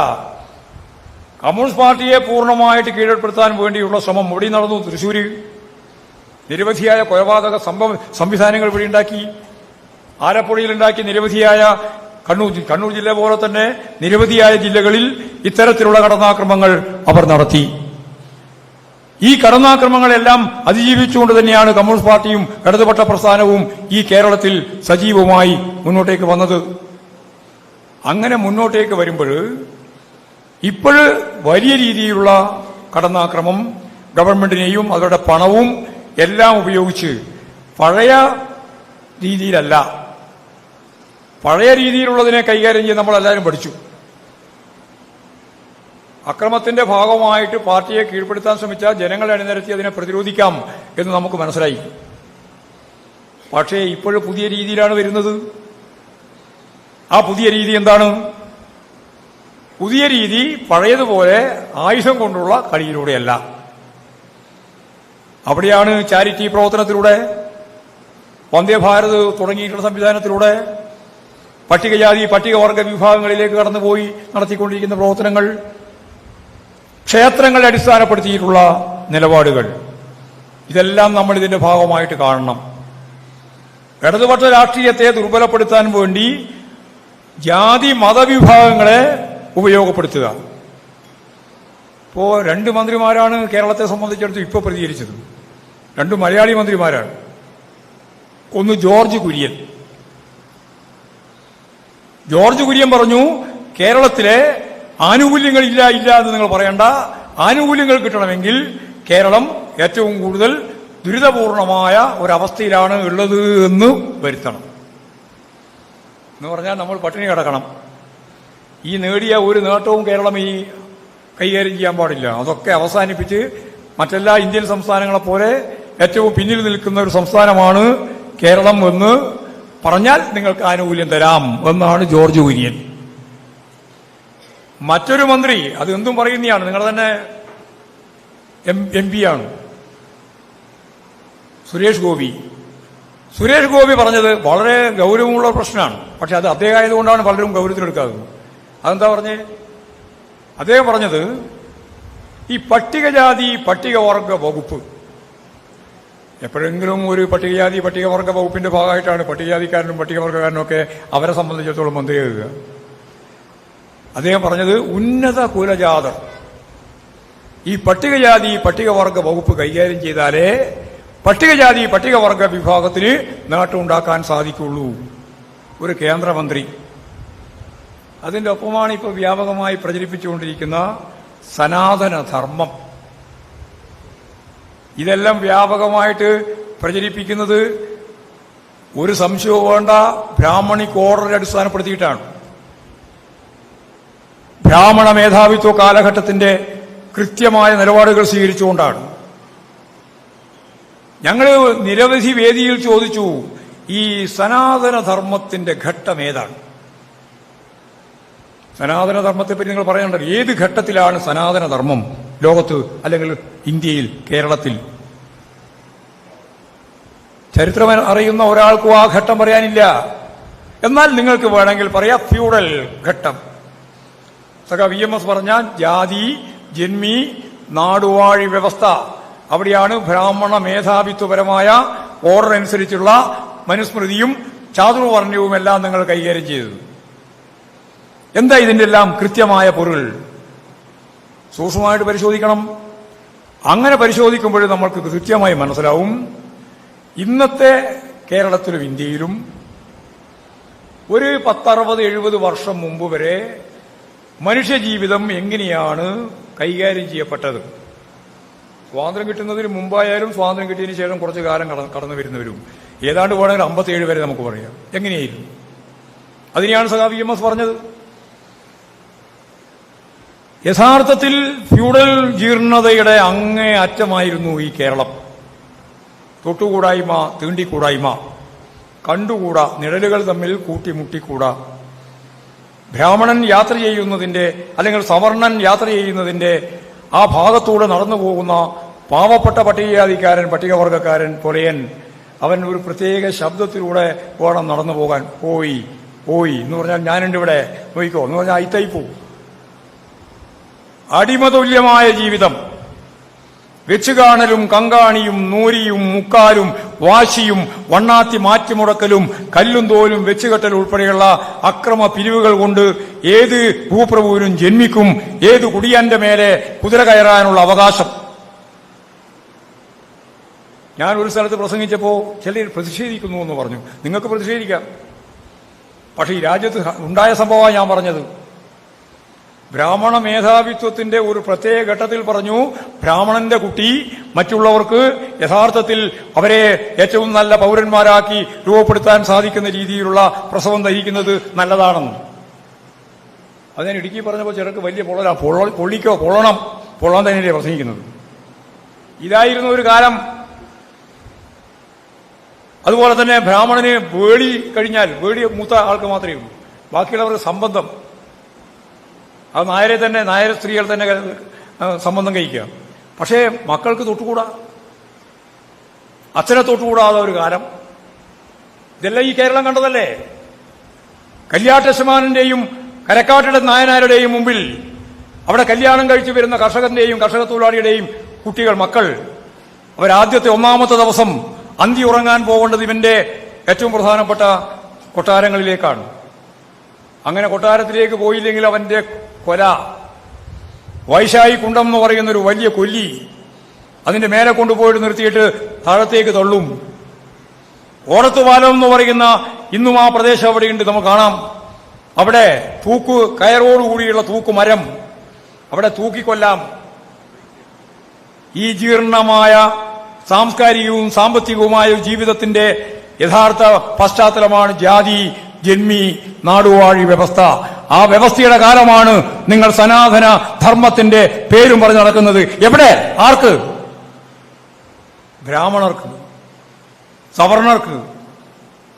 [SPEAKER 1] കമ്മ്യൂണിസ്റ്റ് പാർട്ടിയെ പൂർണ്ണമായിട്ട് കീഴ്പ്പെടുത്താൻ വേണ്ടിയുള്ള ശ്രമം ഇവിടെ നടന്നു. തൃശ്ശൂര് നിരവധിയായ കൊലപാതക സംവിധാനങ്ങൾ ഇവിടെ ഉണ്ടാക്കി. ആലപ്പുഴയിലുണ്ടാക്കി. നിരവധിയായ കണ്ണൂർ ജില്ല പോലെ തന്നെ നിരവധിയായ ജില്ലകളിൽ ഇത്തരത്തിലുള്ള കടന്നാക്രമങ്ങൾ അവർ നടത്തി. ഈ കടന്നാക്രമങ്ങളെല്ലാം അതിജീവിച്ചുകൊണ്ട് തന്നെയാണ് കമ്മ്യൂണിസ്റ്റ് പാർട്ടിയും ഇടതുപക്ഷ പ്രസ്ഥാനവും ഈ കേരളത്തിൽ സജീവമായി മുന്നോട്ടേക്ക് വന്നത്. അങ്ങനെ മുന്നോട്ടേക്ക് വരുമ്പോൾ ഇപ്പോൾ വലിയ രീതിയിലുള്ള കടന്നാക്രമം ഗവൺമെന്റിനെയും അവരുടെ പണവും എല്ലാം ഉപയോഗിച്ച് പഴയ രീതിയിലല്ല, പഴയ രീതിയിലുള്ളതിനെ കൈകാര്യം ചെയ്ത് നമ്മളെല്ലാവരും പഠിച്ചു. അക്രമത്തിന്റെ ഭാഗമായിട്ട് പാർട്ടിയെ കീഴ്പ്പെടുത്താൻ ശ്രമിച്ച ജനങ്ങളെ അണിനിരത്തി അതിനെ പ്രതിരോധിക്കാം എന്ന് നമുക്ക് മനസ്സിലായി. പക്ഷേ ഇപ്പോഴും പുതിയ രീതിയിലാണ് വരുന്നത്. ആ പുതിയ രീതി എന്താണ്? പുതിയ രീതി പഴയതുപോലെ ആയുധം കൊണ്ടുള്ള കളിയിലൂടെയല്ല. അവിടെയാണ് ചാരിറ്റി പ്രവർത്തനത്തിലൂടെ, വന്ദേ ഭാരത് തുടങ്ങിയിട്ടുള്ള സംവിധാനത്തിലൂടെ പട്ടികജാതി പട്ടികവർഗ വിഭാഗങ്ങളിലേക്ക് കടന്നുപോയി നടത്തിക്കൊണ്ടിരിക്കുന്ന പ്രവർത്തനങ്ങൾ, ക്ഷേത്രങ്ങളെ അടിസ്ഥാനപ്പെടുത്തിയിട്ടുള്ള നിലപാടുകൾ, ഇതെല്ലാം നമ്മൾ ഇതിന്റെ ഭാഗമായിട്ട് കാണണം. ഇടതുപക്ഷ രാഷ്ട്രീയത്തെ ദുർബലപ്പെടുത്താൻ വേണ്ടി ജാതി മതവിഭാഗങ്ങളെ ഉപയോഗപ്പെടുത്തുക. ഇപ്പോ 2 മന്ത്രിമാരാണ് കേരളത്തെ സംബന്ധിച്ചിടത്തോളം ഇപ്പോൾ പ്രതികരിച്ചത്. 2 മലയാളി മന്ത്രിമാരാണ്. ഒന്ന് ജോർജ് കുര്യൻ. ജോർജ് കുര്യൻ പറഞ്ഞു, കേരളത്തിലെ ആനുകൂല്യങ്ങൾ ഇല്ല എന്ന് നിങ്ങൾ പറയണ്ട, ആനുകൂല്യങ്ങൾ കിട്ടണമെങ്കിൽ കേരളം ഏറ്റവും കൂടുതൽ ദുരിതപൂർണമായ ഒരവസ്ഥയിലാണ് ഉള്ളത് എന്ന് വരുത്തണം. എന്ന് പറഞ്ഞാൽ നമ്മൾ പട്ടിണി കിടക്കണം. ഈ നേടിയ ഒരു നേട്ടവും കേരളം ഈ കൈകാര്യം ചെയ്യാൻ പാടില്ല. അതൊക്കെ അവസാനിപ്പിച്ച് മറ്റെല്ലാ ഇന്ത്യൻ സംസ്ഥാനങ്ങളെ പോലെ ഏറ്റവും പിന്നിൽ നിൽക്കുന്ന ഒരു സംസ്ഥാനമാണ് കേരളം എന്ന് പറഞ്ഞാൽ നിങ്ങൾക്ക് ആനുകൂല്യം തരാം എന്നാണ് ജോർജ് കുര്യൻ. മറ്റൊരു മന്ത്രി, അത് എന്തും പറയുന്നതാണ്, നിങ്ങൾ തന്നെ MP ആണ്, സുരേഷ് ഗോപി. സുരേഷ് ഗോപി പറഞ്ഞത് വളരെ ഗൗരവമുള്ള പ്രശ്നമാണ്. പക്ഷെ അത് അദ്ദേഹം ആയതുകൊണ്ടാണ് പലരും ഗൗരവത്തിലെടുക്കാത്തത്. അതെന്താ പറഞ്ഞേ? അദ്ദേഹം പറഞ്ഞത് ഈ പട്ടികജാതി പട്ടികവർഗ വകുപ്പ്, എപ്പോഴെങ്കിലും ഒരു പട്ടികജാതി പട്ടികവർഗ വകുപ്പിന്റെ ഭാഗമായിട്ടാണ് പട്ടികജാതിക്കാരനും പട്ടികവർഗക്കാരനും ഒക്കെ അവരെ സംബന്ധിച്ചിടത്തോളം മന്ത്രിയാകുക. അദ്ദേഹം പറഞ്ഞത് ഉന്നത കുലജാതർ ഈ പട്ടികജാതി പട്ടികവർഗ വകുപ്പ് കൈകാര്യം ചെയ്താലേ പട്ടികജാതി പട്ടികവർഗ വിഭാഗത്തിന് നേട്ടമുണ്ടാക്കാൻ സാധിക്കുള്ളൂ. ഒരു കേന്ദ്രമന്ത്രി. അതിന്റെ ഒപ്പമാണ് ഇപ്പോൾ വ്യാപകമായി പ്രചരിപ്പിച്ചുകൊണ്ടിരിക്കുന്ന സനാതനധർമ്മം. ഇതെല്ലാം വ്യാപകമായിട്ട് പ്രചരിപ്പിക്കുന്നത് ഒരു സംശയവും വേണ്ട, ബ്രാഹ്മണിക് ഓർഡറെ അടിസ്ഥാനപ്പെടുത്തിയിട്ടാണ്. ബ്രാഹ്മണ മേധാവിത്വ കാലഘട്ടത്തിന്റെ കൃത്യമായ നിലപാടുകൾ സ്വീകരിച്ചുകൊണ്ടാണ്. ഞങ്ങൾ നിരവധി വേദിയിൽ ചോദിച്ചു, ഈ സനാതനധർമ്മത്തിന്റെ ഘട്ടം ഏതാണ്? സനാതനധർമ്മത്തെപ്പറ്റി നിങ്ങൾ പറയേണ്ടത് ഏത് ഘട്ടത്തിലാണ് സനാതനധർമ്മം ലോകത്ത്, അല്ലെങ്കിൽ ഇന്ത്യയിൽ, കേരളത്തിൽ? ചരിത്രം അറിയുന്ന ഒരാൾക്കും ആ ഘട്ടം പറയാനില്ല. എന്നാൽ നിങ്ങൾക്ക് വേണമെങ്കിൽ പറയാം ഫ്യൂഡൽ ഘട്ടം. VMS പറഞ്ഞ ജാതി ജന്മി നാടുവാഴി വ്യവസ്ഥ, അവിടെയാണ് ബ്രാഹ്മണ മേധാവിത്വപരമായ ഓർഡർ അനുസരിച്ചുള്ള മനുസ്മൃതിയും ചാതുർവർണ്ണയവുമെല്ലാം നിങ്ങൾ കൈകാര്യം ചെയ്തത്. എന്താ ഇതിന്റെ എല്ലാം കൃത്യമായ പൊരുൾ? സൂക്ഷ്മമായിട്ട് പരിശോധിക്കണം. അങ്ങനെ പരിശോധിക്കുമ്പോൾ നമ്മൾക്ക് കൃത്യമായി മനസ്സിലാവും, ഇന്നത്തെ കേരളത്തിലും ഇന്ത്യയിലും ഒരു 10-60-70 വർഷം മുമ്പ് വരെ മനുഷ്യജീവിതം എങ്ങനെയാണ് കൈകാര്യം ചെയ്യപ്പെട്ടത്. സ്വാതന്ത്ര്യം കിട്ടുന്നതിന് മുമ്പായാലും സ്വാതന്ത്ര്യം കിട്ടിയതിനു ശേഷം കുറച്ചു കാലം കടന്നു വരുന്നവരും ഏതാണ്ട് വേണമെങ്കിൽ 57 വരെ നമുക്ക് പറയാം. എങ്ങനെയായിരുന്നു? അതിനെയാണ് VMS പറഞ്ഞത്. യഥാർത്ഥത്തിൽ ഫ്യൂഡൽ ജീർണതയുടെ അങ്ങേ അറ്റമായിരുന്നു ഈ കേരളം. തൊട്ടുകൂടായ്മ, തീണ്ടിക്കൂടായ്മ, കണ്ടുകൂടാ, നിഴലുകൾ തമ്മിൽ കൂട്ടിമുട്ടിക്കൂടാ. ബ്രാഹ്മണൻ യാത്ര ചെയ്യുന്നതിന്റെ, അല്ലെങ്കിൽ സവർണൻ യാത്ര ചെയ്യുന്നതിന്റെ ആ ഭാഗത്തൂടെ നടന്നു പോകുന്ന പാവപ്പെട്ട പട്ടികജാതിക്കാരൻ, പട്ടികവർഗക്കാരൻ, പൊലയൻ, അവൻ ഒരു പ്രത്യേക ശബ്ദത്തിലൂടെ വേണം നടന്നു പോകാൻ. പോയി പോയി എന്ന് പറഞ്ഞാൽ ഞാനുണ്ട് ഇവിടെ, നോയിക്കോ എന്ന് പറഞ്ഞാൽ അയിത്തായി പോവും. അടിമതുല്യമായ ജീവിതം. വെച്ചുകാണലും കങ്കാണിയും നൂരിയും മുക്കാലും വാശിയും വണ്ണാത്തി മാറ്റിമുടക്കലും കല്ലും തോലും വെച്ചുകെട്ടൽ ഉൾപ്പെടെയുള്ള അക്രമ പിരിവുകൾ കൊണ്ട് ഏത് ഭൂപ്രഭുവിനും ജന്മിക്കും ഏത് കുടിയാന്റെ മേലെ കുതിര കയറാനുള്ള അവകാശം. ഞാൻ ഒരു സ്ഥലത്ത് പ്രസംഗിച്ചപ്പോ ചിലർ പ്രതിഷേധിക്കുന്നു എന്ന് പറഞ്ഞു. നിങ്ങൾക്ക് പ്രതിഷേധിക്കാം, പക്ഷെ ഈ രാജ്യത്ത് ഉണ്ടായ സംഭവമാണ് ഞാൻ പറഞ്ഞത്. ബ്രാഹ്മണ മേധാവിത്വത്തിന്റെ ഒരു പ്രത്യേക ഘട്ടത്തിൽ പറഞ്ഞു, ബ്രാഹ്മണന്റെ കുട്ടി മറ്റുള്ളവർക്ക് യഥാർത്ഥത്തിൽ അവരെ ഏറ്റവും നല്ല പൗരന്മാരാക്കി രൂപപ്പെടുത്താൻ സാധിക്കുന്ന രീതിയിലുള്ള പ്രസവം ധരിക്കുന്നത് നല്ലതാണെന്ന്. അത് ഞാൻ ഇടുക്കി പറഞ്ഞപ്പോൾ ചിലർക്ക് വലിയ പൊള്ളാൻ തന്നെയല്ലേ പ്രസംഗിക്കുന്നത്. ഇതായിരുന്നു ഒരു കാലം. അതുപോലെ തന്നെ ബ്രാഹ്മണന് വേടി കഴിഞ്ഞാൽ, വേടി മൂത്ത ആൾക്ക് മാത്രമേ ഉള്ളൂ, ബാക്കിയുള്ളവർക്ക് സംബന്ധം. അത് നായർ സ്ത്രീകൾ തന്നെ സംബന്ധം കഴിക്കുക. പക്ഷേ മക്കൾക്ക് തൊട്ടുകൂടാ, അച്ഛനെ തൊട്ടുകൂടാതെ ഒരു കാലം. ഇതെല്ലാം ഈ കേരളം കണ്ടതല്ലേ. കല്യാട്ടശമാനന്റെയും കരക്കാട്ടിട നായനാരുടെയും മുമ്പിൽ അവിടെ കല്യാണം കഴിച്ചു വരുന്ന കർഷകന്റെയും കർഷക തൊഴിലാളിയുടെയും കുട്ടികൾ, മക്കൾ അവരാദ്യത്തെ ഒന്നാമത്തെ ദിവസം അന്തി ഉറങ്ങാൻ പോകേണ്ടത് ഇവന്റെ ഏറ്റവും പ്രധാനപ്പെട്ട കൊട്ടാരങ്ങളിലേക്കാണ്. അങ്ങനെ കൊട്ടാരത്തിലേക്ക് പോയില്ലെങ്കിൽ അവന്റെ കൊല, വൈശായി കുണ്ടം എന്ന് പറയുന്നൊരു വലിയ കൊല്ലി അതിന്റെ മേലെ കൊണ്ടുപോയിട്ട് നിർത്തിയിട്ട് താഴത്തേക്ക് തള്ളും. ഓടത്തുപാലം എന്ന് പറയുന്ന ഇന്നും ആ പ്രദേശം അവിടെയുണ്ട്, നമുക്ക് കാണാം. അവിടെ തൂക്ക് കയറോടുകൂടിയുള്ള തൂക്കുമരം, അവിടെ തൂക്കിക്കൊല്ലാം. ഈ ജീർണമായ സാംസ്കാരികവും സാമ്പത്തികവുമായ ജീവിതത്തിന്റെ യഥാർത്ഥ പശ്ചാത്തലമാണ് ജാതി ജന്മി നാടുവാഴി വ്യവസ്ഥ. ആ വ്യവസ്ഥയുടെ കാലമാണ് നിങ്ങൾ സനാതന ധർമ്മത്തിന്റെ പേരും പറഞ്ഞു നടക്കുന്നത്. എവിടെ? ആർക്ക്? ബ്രാഹ്മണർക്ക്, സവർണർക്ക്,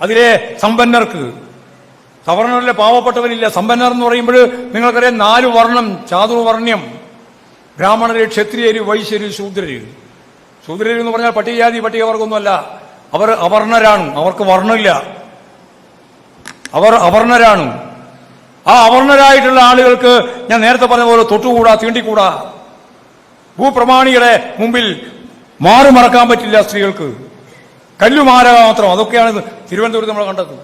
[SPEAKER 1] അതിലെ സമ്പന്നർക്ക്. സവർണറിലെ പാവപ്പെട്ടവരില്ല. സമ്പന്നർ എന്ന് പറയുമ്പോൾ നിങ്ങൾക്കറിയാം 4 വർണ്ണം, ചാതുർവർണ്ണ്യം. ബ്രാഹ്മണര്, ക്ഷത്രിയര്, വൈശ്യര്, ശൂദ്രര്. ശൂദ്രര് എന്ന് പറഞ്ഞാൽ പട്ടികജാതി പട്ടികവർഗമൊന്നുമല്ല, അവർ അവർണരാണ്. അവർക്ക് വർണ്ണമില്ല, അവർ അവർണരാണ്. ആ അവർണരായിട്ടുള്ള ആളുകൾക്ക് ഞാൻ നേരത്തെ പറഞ്ഞ പോലെ തൊട്ടുകൂടാ, തീണ്ടിക്കൂടാ. ഭൂപ്രമാണികളെ മുമ്പിൽ മാറുമറക്കാൻ പറ്റില്ല സ്ത്രീകൾക്ക്. കല്ലുമാല മാത്രം. അതൊക്കെയാണ് തിരുവനന്തപുരത്ത് നമ്മൾ കണ്ടത്.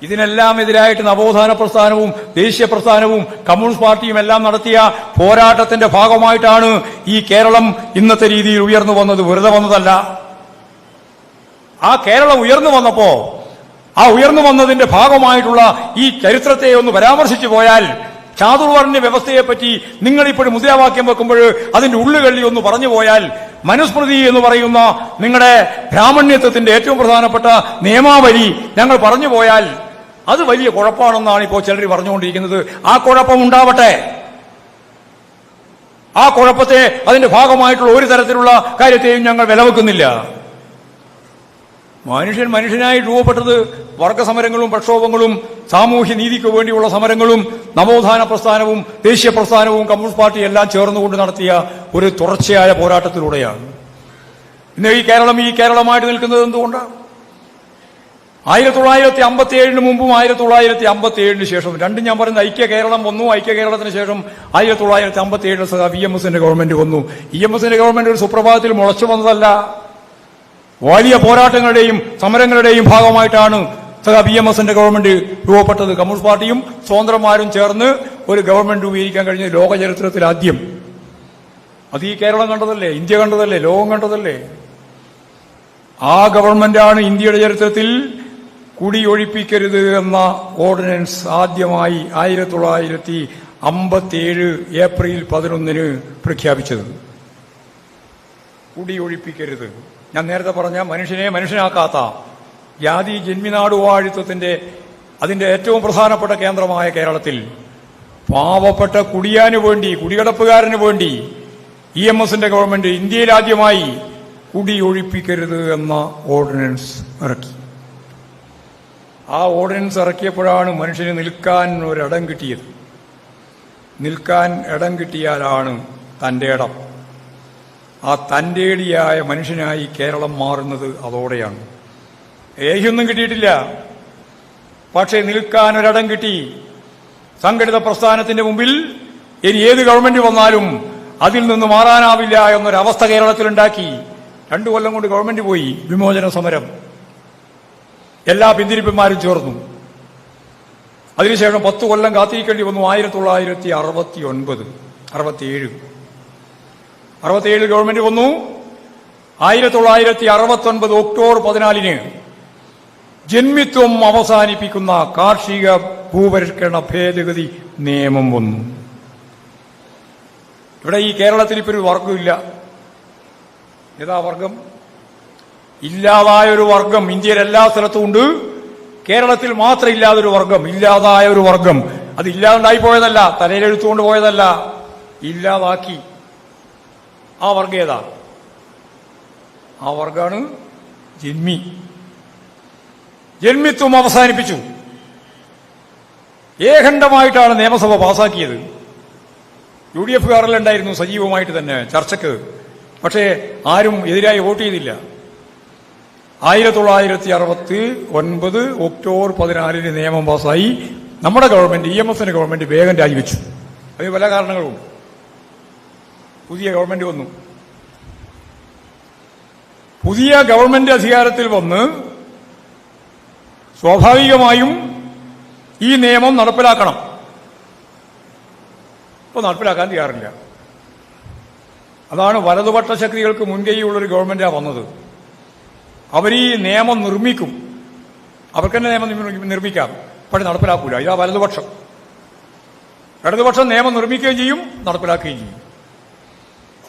[SPEAKER 1] ഇതിനെല്ലാം എതിരായിട്ട് നവോത്ഥാന പ്രസ്ഥാനവും ദേശീയ പ്രസ്ഥാനവും കമ്മ്യൂണിസ്റ്റ് പാർട്ടിയും എല്ലാം നടത്തിയ പോരാട്ടത്തിന്റെ ഭാഗമായിട്ടാണ് ഈ കേരളം ഇന്നത്തെ രീതിയിൽ ഉയർന്നു വന്നത്. വെറുതെ വന്നതല്ല. ആ കേരളം ഉയർന്നു വന്നപ്പോ ആ ഉയർന്നു വന്നതിന്റെ ഭാഗമായിട്ടുള്ള ഈ ചരിത്രത്തെ ഒന്ന് പരാമർശിച്ചു പോയാൽ, ചാതുർവർണ്ണ്യ വ്യവസ്ഥയെപ്പറ്റി നിങ്ങളിപ്പോഴും മുദ്രാവാക്യം വെക്കുമ്പോൾ അതിന്റെ ഉള്ളുകള്ളി ഒന്ന് പറഞ്ഞു പോയാൽ, മനുസ്മൃതി എന്ന് പറയുന്ന നിങ്ങളുടെ ബ്രാഹ്മണ്യത്വത്തിന്റെ ഏറ്റവും പ്രധാനപ്പെട്ട നിയമാവലി ഞങ്ങൾ പറഞ്ഞു പോയാൽ അത് വലിയ കുഴപ്പമാണെന്നാണ് ഇപ്പോൾ ചിലർ പറഞ്ഞുകൊണ്ടിരിക്കുന്നത്. ആ കുഴപ്പം ഉണ്ടാവട്ടെ. ആ കുഴപ്പത്തെ അതിന്റെ ഭാഗമായിട്ടുള്ള ഒരു തരത്തിലുള്ള കാര്യത്തെയും ഞങ്ങൾ വിലവെക്കുന്നില്ല. മനുഷ്യനായി രൂപപ്പെട്ടത് വർഗസമരങ്ങളും പ്രക്ഷോഭങ്ങളും സാമൂഹ്യ നീതിക്ക് വേണ്ടിയുള്ള സമരങ്ങളും നവോത്ഥാന പ്രസ്ഥാനവും ദേശീയ പ്രസ്ഥാനവും കമ്മ്യൂണിസ്റ്റ് പാർട്ടി എല്ലാം ചേർന്നുകൊണ്ട് നടത്തിയ ഒരു തുടർച്ചയായ പോരാട്ടത്തിലൂടെയാണ്. ഇന്ന് ഈ കേരളമായിട്ട് നിൽക്കുന്നത് എന്തുകൊണ്ടാണ്? 1957 മുമ്പും 1957 ശേഷം രണ്ടും ഞാൻ പറയുന്നത് ഐക്യ കേരളം വന്നു. ഐക്യ കേരളത്തിന് ശേഷം 1957 VMSന്റെ ഗവൺമെന്റ് വന്നു. EMSന്റെ ഗവൺമെന്റ് ഒരു സുപ്രഭാതത്തിൽ മുളച്ചു വന്നതല്ല. വലിയ പോരാട്ടങ്ങളുടെയും സമരങ്ങളുടെയും ഭാഗമായിട്ടാണ് VMSന്റെ ഗവൺമെന്റ് രൂപപ്പെട്ടത്. കമ്മ്യൂണിസ്റ്റ് പാർട്ടിയും സ്വതന്ത്രന്മാരും ചേർന്ന് ഒരു ഗവൺമെന്റ് രൂപീകരിക്കാൻ കഴിഞ്ഞ ലോക ചരിത്രത്തിൽ ആദ്യം. അത് ഈ കേരളം കണ്ടതല്ലേ, ഇന്ത്യ കണ്ടതല്ലേ, ലോകം കണ്ടതല്ലേ. ആ ഗവൺമെന്റാണ് ഇന്ത്യയുടെ ചരിത്രത്തിൽ കുടിയൊഴിപ്പിക്കരുത് എന്ന ഓർഡിനൻസ് ആദ്യമായി 1957 ഏപ്രിൽ 11 പ്രഖ്യാപിച്ചത്. കുടിയൊഴിപ്പിക്കരുത്. ഞാൻ നേരത്തെ പറഞ്ഞ മനുഷ്യനെ മനുഷ്യനാക്കാത്ത ജാതി ജന്മിനാടുവാഴിത്വത്തിന്റെ അതിന്റെ ഏറ്റവും പ്രധാനപ്പെട്ട കേന്ദ്രമായ കേരളത്തിൽ പാവപ്പെട്ട കുടിയാനു വേണ്ടി, കുടികടപ്പുകാരന് വേണ്ടി EMSന്റെ ഗവൺമെന്റ് ഇന്ത്യയിൽ ആദ്യമായി കുടിയൊഴിപ്പിക്കരുത് എന്ന ഓർഡിനൻസ് ഇറക്കി. ആ ഓർഡിനൻസ് ഇറക്കിയപ്പോഴാണ് മനുഷ്യന് നിൽക്കാൻ ഒരിടം കിട്ടിയത്. നിൽക്കാൻ ഇടം കിട്ടിയാലാണ് തന്റെ ഇടം. ആ തന്റേടിയായ മനുഷ്യനായി കേരളം മാറുന്നത് അതോടെയാണ്. ഏതൊന്നും കിട്ടിയിട്ടില്ല, പക്ഷേ നിൽക്കാൻ ഒരിടം കിട്ടി. സംഘടിത പ്രസ്ഥാനത്തിന്റെ മുമ്പിൽ ഇനി ഏത് ഗവൺമെന്റ് വന്നാലും അതിൽ നിന്ന് മാറാനാവില്ല എന്നൊരവസ്ഥ കേരളത്തിലുണ്ടാക്കി. 2 കൊല്ലം കൊണ്ട് ഗവൺമെന്റ് പോയി. വിമോചന സമരം, എല്ലാ പിന്തിരിപ്പന്മാരും ചേർന്നു. അതിനുശേഷം 10 കൊല്ലം കാത്തിരിക്കേണ്ടി വന്നു. 1967 ഗവൺമെന്റ് വന്നു. 1969 ഒക്ടോബർ 14 ജന്മിത്വം അവസാനിപ്പിക്കുന്ന കാർഷിക ഭൂപരിഷ്കരണ ഭേദഗതി നിയമം വന്നു. ഇവിടെ ഈ കേരളത്തിൽ ഇപ്പൊ ഒരു വർഗമില്ല. ഏതാ വർഗം? ഇല്ലാതായൊരു വർഗം ഇന്ത്യയിൽ എല്ലാ സ്ഥലത്തും ഉണ്ട്. കേരളത്തിൽ മാത്രം ഇല്ലാതൊരു വർഗം, ഇല്ലാതായ ഒരു വർഗം. അത് ഇല്ലാണ്ടായി പോയതല്ല, തലയിലെടുത്തുകൊണ്ട് പോയതല്ല, ഇല്ലാതാക്കി. ആ വർഗം ഏതാ? ആ വർഗമാണ് ജന്മി. ജന്മിത്വം അവസാനിപ്പിച്ചു. ഏകണ്ഠമായിട്ടാണ് നിയമസഭ പാസാക്കിയത്. UDF കാറിലുണ്ടായിരുന്നു സജീവമായിട്ട് തന്നെ ചർച്ചയ്ക്ക്. പക്ഷേ ആരും എതിരായി വോട്ട് ചെയ്തില്ല. 1969 ഒക്ടോബർ 14 നിയമം പാസായി. നമ്മുടെ ഗവൺമെന്റ്, EMSന്റെ ഗവൺമെന്റ് വേഗം രാജിവെച്ചു. അതിന് പല കാരണങ്ങളുണ്ട്. പുതിയ ഗവൺമെന്റ് വന്നു. പുതിയ ഗവൺമെന്റ് അധികാരത്തിൽ വന്ന് സ്വാഭാവികമായും ഈ നിയമം നടപ്പിലാക്കണം. ഇപ്പോൾ നടപ്പിലാക്കാൻ തയ്യാറില്ല. അതാണ് വലതുപക്ഷ ശക്തികൾക്ക് മുൻകൈയുള്ളൊരു ഗവൺമെന്റാണ് വന്നത്. അവർ ഈ നിയമം നിർമ്മിക്കും, അവർക്ക് തന്നെ നിയമം നിർമ്മിക്കാം, പക്ഷെ നടപ്പിലാക്കൂല. ഇതാ വലതുപക്ഷം. ഇടതുപക്ഷം നിയമം നിർമ്മിക്കുകയും ചെയ്യും, നടപ്പിലാക്കുകയും ചെയ്യും.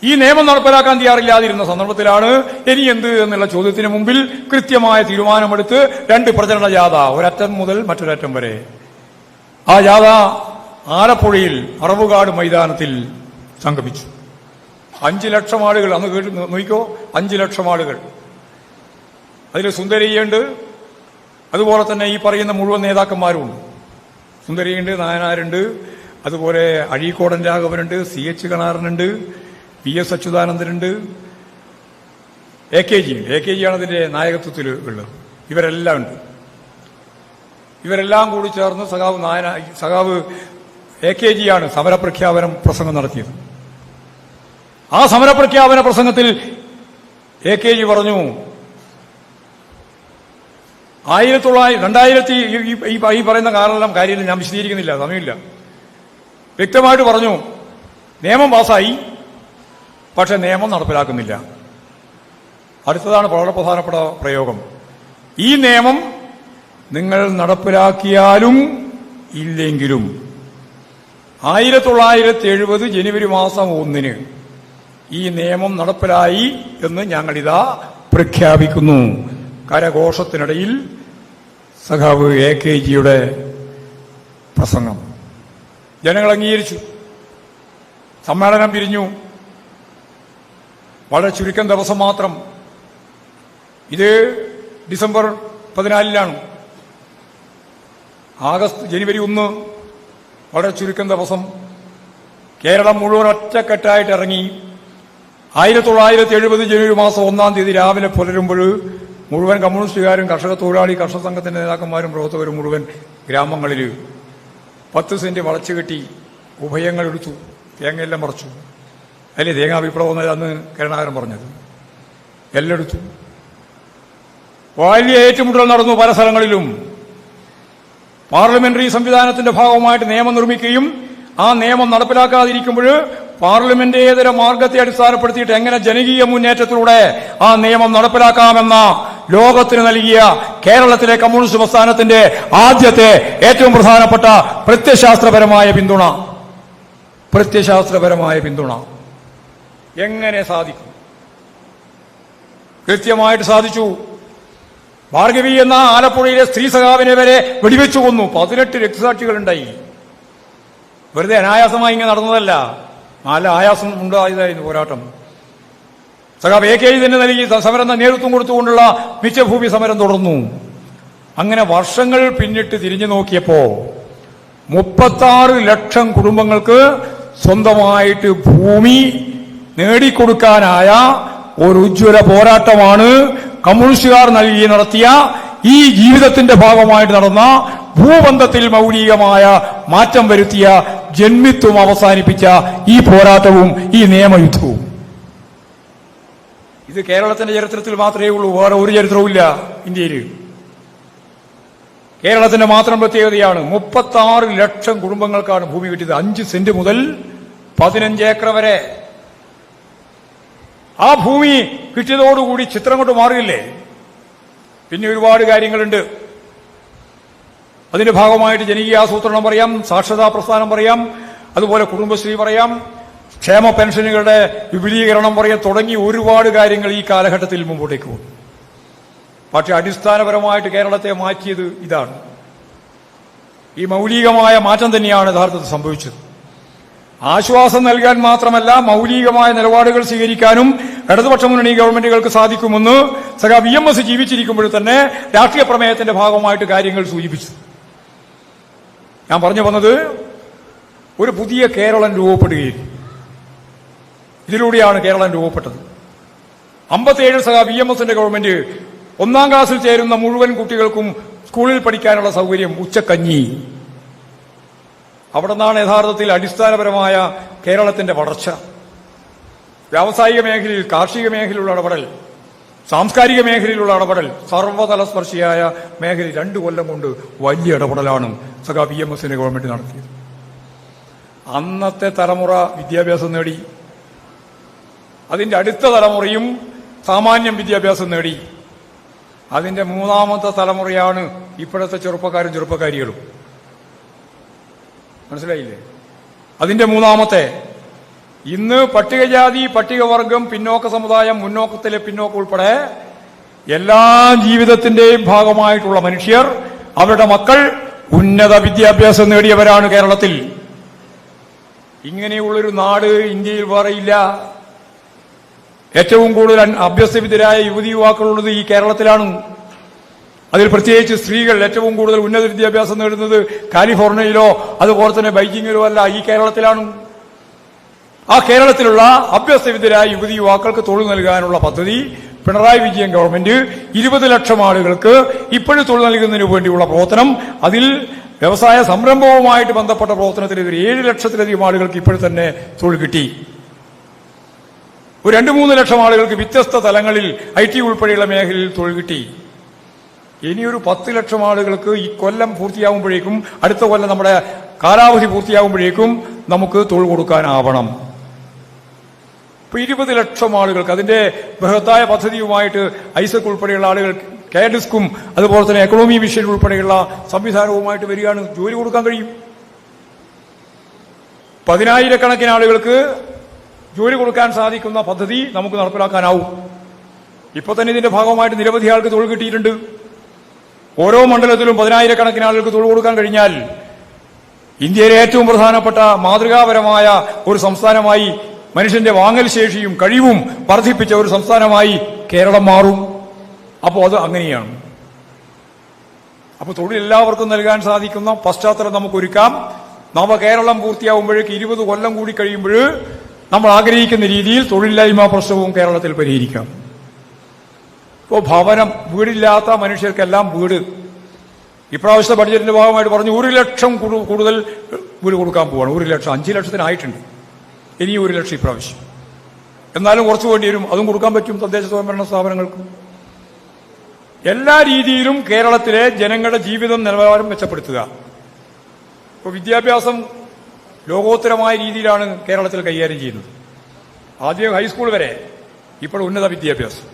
[SPEAKER 1] ഈ നിയമം നടപ്പിലാക്കാൻ തയ്യാറില്ലാതിരുന്ന സന്ദർഭത്തിലാണ് ഇനി എന്ത് എന്നുള്ള ചോദ്യത്തിന് മുമ്പിൽ കൃത്യമായ തീരുമാനമെടുത്ത് 2 പ്രചരണ ജാഥ, ഒരറ്റം മുതൽ മറ്റൊരറ്റം വരെ. ആ ജാഥ ആലപ്പുഴയിൽ അറവുകാട് മൈതാനത്തിൽ സംഗമിച്ചു. 5 ലക്ഷം ആളുകൾ, അന്ന് കേട്ട് നോക്കിക്കോ, 5 ലക്ഷം ആളുകൾ. അതിൽ സുന്ദരിയുണ്ട്, അതുപോലെ തന്നെ ഈ പറയുന്ന മുഴുവൻ നേതാക്കന്മാരുമുണ്ട്. സുന്ദരിയുണ്ട്, നായനാരുണ്ട്, അതുപോലെ അഴീക്കോടൻ രാഘവനുണ്ട്, CH കണാരനുണ്ട്, PS അച്യുതാനന്ദനുണ്ട്, AKG ഉണ്ട്. AKG ആണ് അതിന്റെ നായകത്വത്തിൽ ഉള്ളത്. ഇവരെല്ലാം ഉണ്ട്. ഇവരെല്ലാം കൂടി ചേർന്ന് സഖാവ് AKG ആണ് സമരപ്രഖ്യാപനം പ്രസംഗം നടത്തിയത്. ആ സമരപ്രഖ്യാപന പ്രസംഗത്തിൽ AKG പറഞ്ഞു, 2000 ഈ പറയുന്ന കാര്യം ഞാൻ വിശദീകരിക്കുന്നില്ല, സമയമില്ല. വ്യക്തമായിട്ട് പറഞ്ഞു, നിയമം പാസായി, പക്ഷെ നിയമം നടപ്പിലാക്കുന്നില്ല. അടുത്തതാണ് വളരെ പ്രധാനപ്പെട്ട പ്രയോഗം. ഈ നിയമം നിങ്ങൾ നടപ്പിലാക്കിയാലും ഇല്ലെങ്കിലും 1970 ജനുവരി മാസം 1 ഈ നിയമം നടപ്പിലായി എന്ന് ഞങ്ങളിതാ പ്രഖ്യാപിക്കുന്നു. കരഘോഷത്തിനിടയിൽ സഖാവ് AKGയുടെ പ്രസംഗം ജനങ്ങൾ അംഗീകരിച്ചു. സമ്മേളനം പിരിഞ്ഞു. വളരെ ചുരുക്കം ദിവസം മാത്രം. ഇത് ഡിസംബർ 14 ജനുവരി 1 വളരെ ചുരുക്കം ദിവസം കേരളം മുഴുവൻ ഒറ്റക്കെട്ടായിട്ട് ഇറങ്ങി. 1970 ജനുവരി മാസം 1 രാവിലെ പുലരുമ്പോൾ മുഴുവൻ കമ്മ്യൂണിസ്റ്റുകാരും കർഷക തൊഴിലാളി കർഷക സംഘത്തിന്റെ നേതാക്കന്മാരും പ്രവർത്തകരും മുഴുവൻ ഗ്രാമങ്ങളിൽ 10 സെന്റ് വളച്ചു കെട്ടി ഉഭയങ്ങൾ എടുത്തു, തേങ്ങയെല്ലാം മറച്ചു. അല്ലേ തേങ്ങാ വിപ്ലവം എന്നല്ല അന്ന് കരുണാകരൻ പറഞ്ഞത്. എല്ലാം എടുത്തു. വലിയ ഏറ്റുമുട്ടൽ നടന്നു പല സ്ഥലങ്ങളിലും. പാർലമെന്ററി സംവിധാനത്തിന്റെ ഭാഗമായിട്ട് നിയമം നിർമ്മിക്കുകയും ആ നിയമം നടപ്പിലാക്കാതിരിക്കുമ്പോൾ പാർലമെന്റേതര മാർഗത്തെ അടിസ്ഥാനപ്പെടുത്തിയിട്ട് എങ്ങനെ ജനകീയ മുന്നേറ്റത്തിലൂടെ ആ നിയമം നടപ്പിലാക്കാമെന്ന ലോകത്തിന് നൽകിയ കേരളത്തിലെ കമ്മ്യൂണിസ്റ്റ് പ്രസ്ഥാനത്തിന്റെ ആദ്യത്തെ ഏറ്റവും പ്രധാനപ്പെട്ട പ്രത്യയശാസ്ത്രപരമായ പിന്തുണ എങ്ങനെ സാധിക്കും? കൃത്യമായിട്ട് സാധിച്ചു. ഭാർഗവി എന്ന ആലപ്പുഴയിലെ സ്ത്രീ സഖാവിനെ വരെ വെടിവെച്ചു കൊന്നു. 18 രക്തസാക്ഷികളുണ്ടായി. വെറുതെ അനായാസമായി ഇങ്ങനെ നടന്നതല്ല, നല്ല ആയാസം ഉണ്ടായതായിരുന്നു പോരാട്ടം. സഖാവ് AKG തന്നെ നൽകി സമരം നേതൃത്വം കൊടുത്തുകൊണ്ടുള്ള മിച്ചഭൂമി സമരം തുടർന്നു. അങ്ങനെ വർഷങ്ങൾ പിന്നിട്ട് തിരിഞ്ഞു നോക്കിയപ്പോ 36 ലക്ഷം കുടുംബങ്ങൾക്ക് സ്വന്തമായിട്ട് ഭൂമി നേടിക്കൊടുക്കാനായ ഒരു ഉജ്ജ്വല പോരാട്ടമാണ് കമ്മ്യൂണിസ്റ്റുകാർ നടത്തിയ ഈ ജീവിതത്തിന്റെ ഭാഗമായിട്ട് നടന്ന ഭൂബന്ധത്തിൽ മൗലികമായ മാറ്റം വരുത്തിയ ജന്മിത്വം അവസാനിപ്പിച്ച ഈ പോരാട്ടവും ഈ നിയമയുദ്ധവും. ഇത് കേരളത്തിന്റെ ചരിത്രത്തിൽ മാത്രമേ ഉള്ളൂ, വേറെ ഒരു ചരിത്രവുമില്ല ഇന്ത്യയിൽ. കേരളത്തിന്റെ മാത്രം പ്രത്യേകതയാണ്. 36 ലക്ഷം കുടുംബങ്ങൾക്കാണ് ഭൂമി കിട്ടിയത്. 5 സെന്റ് മുതൽ 15 ഏക്കർ വരെ. ആ ഭൂമി കിട്ടിയതോടുകൂടി ചിത്രം കൊണ്ട് മാറിയില്ലേ? പിന്നെ ഒരുപാട് കാര്യങ്ങളുണ്ട്. അതിന്റെ ഭാഗമായിട്ട് ജനകീയാസൂത്രണം പറയാം, സാക്ഷരതാ പ്രസ്ഥാനം പറയാം, അതുപോലെ കുടുംബശ്രീ പറയാം, ക്ഷേമ പെൻഷനുകളുടെ വിപുലീകരണം പറയാം, തുടങ്ങി ഒരുപാട് കാര്യങ്ങൾ ഈ കാലഘട്ടത്തിൽ മുമ്പോട്ടേക്ക് പോകും. പക്ഷെ അടിസ്ഥാനപരമായിട്ട് കേരളത്തെ മാറ്റിയത് ഇതാണ്. ഈ മൗലികമായ മാറ്റം തന്നെയാണ് യഥാർത്ഥത്തിൽ സംഭവിച്ചത്. ആശ്വാസം നൽകാൻ മാത്രമല്ല, മൗലികമായ നിലപാടുകൾ സ്വീകരിക്കാനും ഇടതുപക്ഷ മുന്നണി ഗവൺമെന്റുകൾക്ക് സാധിക്കുമെന്ന് സഖാവ് VMS ജീവിച്ചിരിക്കുമ്പോൾ തന്നെ രാഷ്ട്രീയ പ്രമേയത്തിന്റെ ഭാഗമായിട്ട് കാര്യങ്ങൾ സൂചിപ്പിച്ചു. ഞാൻ പറഞ്ഞു വന്നത്, ഒരു പുതിയ കേരളം രൂപപ്പെടുകയും ഇതിലൂടെയാണ് കേരളം രൂപപ്പെട്ടത്. 57 സഖാവ് VMSന്റെ ഗവൺമെന്റ് 1-ാം ക്ലാസ്സിൽ ചേരുന്ന മുഴുവൻ കുട്ടികൾക്കും സ്കൂളിൽ പഠിക്കാനുള്ള സൗകര്യം, ഉച്ചക്കഞ്ഞി. അവിടെ നിന്നാണ് യഥാർത്ഥത്തിൽ അടിസ്ഥാനപരമായ കേരളത്തിന്റെ വളർച്ച. വ്യാവസായിക മേഖലയിൽ, കാർഷിക മേഖലയിലുള്ള ഇടപെടൽ, സാംസ്കാരിക മേഖലയിലുള്ള ഇടപെടൽ സർവ്വതലസ്പർശിയായ മേഖലയിൽ 2 കൊല്ലം കൊണ്ട് വലിയ ഇടപെടലാണ് സഖാ PMSന്റെ ഗവൺമെന്റ് നടത്തിയത്. അന്നത്തെ തലമുറ വിദ്യാഭ്യാസം നേടി. അതിന്റെ അടുത്ത തലമുറയും സാമാന്യം വിദ്യാഭ്യാസം നേടി. അതിന്റെ 3ാമത്തെ തലമുറയാണ് ഇപ്പോഴത്തെ ചെറുപ്പക്കാരികളും. മനസ്സിലായില്ലേ? അതിന്റെ 3ാമത്തെ ഇന്ന് പട്ടികജാതി, പട്ടികവർഗം, പിന്നോക്ക സമുദായം, മുന്നോക്കത്തിലെ പിന്നോക്കം ഉൾപ്പെടെ എല്ലാ ജീവിതത്തിന്റെയും ഭാഗമായിട്ടുള്ള മനുഷ്യർ, അവരുടെ മക്കൾ ഉന്നത വിദ്യാഭ്യാസം നേടിയവരാണ് കേരളത്തിൽ. ഇങ്ങനെയുള്ളൊരു നാട് ഇന്ത്യയിൽ വേറെയില്ല. ഏറ്റവും കൂടുതൽ അഭ്യസ്തവിദ്യരായ യുവതിയുവാക്കളുള്ളത് ഈ കേരളത്തിലാണ്. അതിൽ പ്രത്യേകിച്ച് സ്ത്രീകൾ ഏറ്റവും കൂടുതൽ ഉന്നത വിദ്യാഭ്യാസം നേടുന്നത് കാലിഫോർണിയയിലോ അതുപോലെ തന്നെ ബൈജിങ്ങിലോ അല്ല, ഈ കേരളത്തിലാണ്. ആ കേരളത്തിലുള്ള അഭ്യസ്തവിദ്യരായ യുവതി യുവാക്കൾക്ക് തൊഴിൽ നൽകാനുള്ള പദ്ധതി പിണറായി വിജയൻ ഗവൺമെന്റ് 20 ലക്ഷം ആളുകൾക്ക് ഇപ്പോഴും തൊഴിൽ നൽകുന്നതിന് വേണ്ടിയുള്ള പ്രവർത്തനം, അതിൽ വ്യവസായ സംരംഭവുമായിട്ട് ബന്ധപ്പെട്ട പ്രവർത്തനത്തിനെതിരെ 7 ലക്ഷത്തിലധികം ആളുകൾക്ക് ഇപ്പോഴും തന്നെ തൊഴിൽ കിട്ടി. ഒരു 2-3 ലക്ഷം ആളുകൾക്ക് വ്യത്യസ്ത തലങ്ങളിൽ IT ഉൾപ്പെടെയുള്ള മേഖലയിൽ തൊഴിൽ കിട്ടി. ഇനിയൊരു 10 ലക്ഷം ആളുകൾക്ക് ഈ കൊല്ലം പൂർത്തിയാകുമ്പോഴേക്കും, അടുത്ത കൊല്ലം നമ്മുടെ കാലാവധി പൂർത്തിയാകുമ്പോഴേക്കും നമുക്ക് തൊഴിൽ കൊടുക്കാനാവണം. ഇപ്പൊ 20 ലക്ഷം ആളുകൾക്ക് അതിന്റെ ബൃഹത്തായ പദ്ധതിയുമായിട്ട് ഐസക് ഉൾപ്പെടെയുള്ള ആളുകൾ, KDISCും അതുപോലെ തന്നെ എക്കണോമി മിഷൻ ഉൾപ്പെടെയുള്ള സംവിധാനവുമായിട്ട് വരികയാണ്. ജോലി കൊടുക്കാൻ കഴിയും. 10,000-കണക്കിന് ആളുകൾക്ക് ജോലി കൊടുക്കാൻ സാധിക്കുന്ന പദ്ധതി നമുക്ക് നടപ്പിലാക്കാനാവും. ഇപ്പൊ തന്നെ ഇതിന്റെ ഭാഗമായിട്ട് നിരവധി ആൾക്ക് തൊഴിൽ കിട്ടിയിട്ടുണ്ട്. ഓരോ മണ്ഡലത്തിലും 10,000-കണക്കിന് ആളുകൾക്ക് തൊഴിൽ കൊടുക്കാൻ കഴിഞ്ഞാൽ ഇന്ത്യയിലെ ഏറ്റവും പ്രധാനപ്പെട്ട മാതൃകാപരമായ ഒരു സംസ്ഥാനമായി, മനുഷ്യന്റെ വാങ്ങൽ ശേഷിയും കഴിവും വർദ്ധിപ്പിച്ച ഒരു സംസ്ഥാനമായി കേരളം മാറും. അപ്പോൾ അത് അങ്ങനെയാണ്. അപ്പോൾ തൊഴിൽ എല്ലാവർക്കും നൽകാൻ സാധിക്കുന്ന പശ്ചാത്തലം നമുക്കൊരുക്കാം. നവകേരളം പൂർത്തിയാവുമ്പോഴേക്ക് 20 കൊല്ലം കൂടി കഴിയുമ്പോൾ നമ്മൾ ആഗ്രഹിക്കുന്ന രീതിയിൽ തൊഴിലില്ലായ്മ പ്രശ്നവും കേരളത്തിൽ പരിഹരിക്കാം. ഇപ്പോൾ ഭവനം, വീടില്ലാത്ത മനുഷ്യർക്കെല്ലാം വീട്. ഇപ്രാവശ്യത്തെ ബഡ്ജറ്റിന്റെ ഭാഗമായിട്ട് പറഞ്ഞു 1 ലക്ഷം കൂടുതൽ വീട് കൊടുക്കാൻ പോവാണ്. 1 ലക്ഷം, 5 ലക്ഷത്തിനായിട്ടുണ്ട്. ഇനി 1 ലക്ഷം ഇപ്രാവശ്യം. എന്നാലും കുറച്ച് വേണ്ടി വരും. അതും കൊടുക്കാൻ പറ്റും തദ്ദേശ സ്വയംഭരണ സ്ഥാപനങ്ങൾക്ക്. എല്ലാ രീതിയിലും കേരളത്തിലെ ജനങ്ങളുടെ ജീവിത നിലവാരം മെച്ചപ്പെടുത്തുക. ഇപ്പോൾ വിദ്യാഭ്യാസം ലോകോത്തരമായ രീതിയിലാണ് കേരളത്തിൽ കൈകാര്യം ചെയ്യുന്നത്. ആദ്യം ഹൈസ്കൂൾ വരെ, ഇപ്പോൾ ഉന്നത വിദ്യാഭ്യാസം.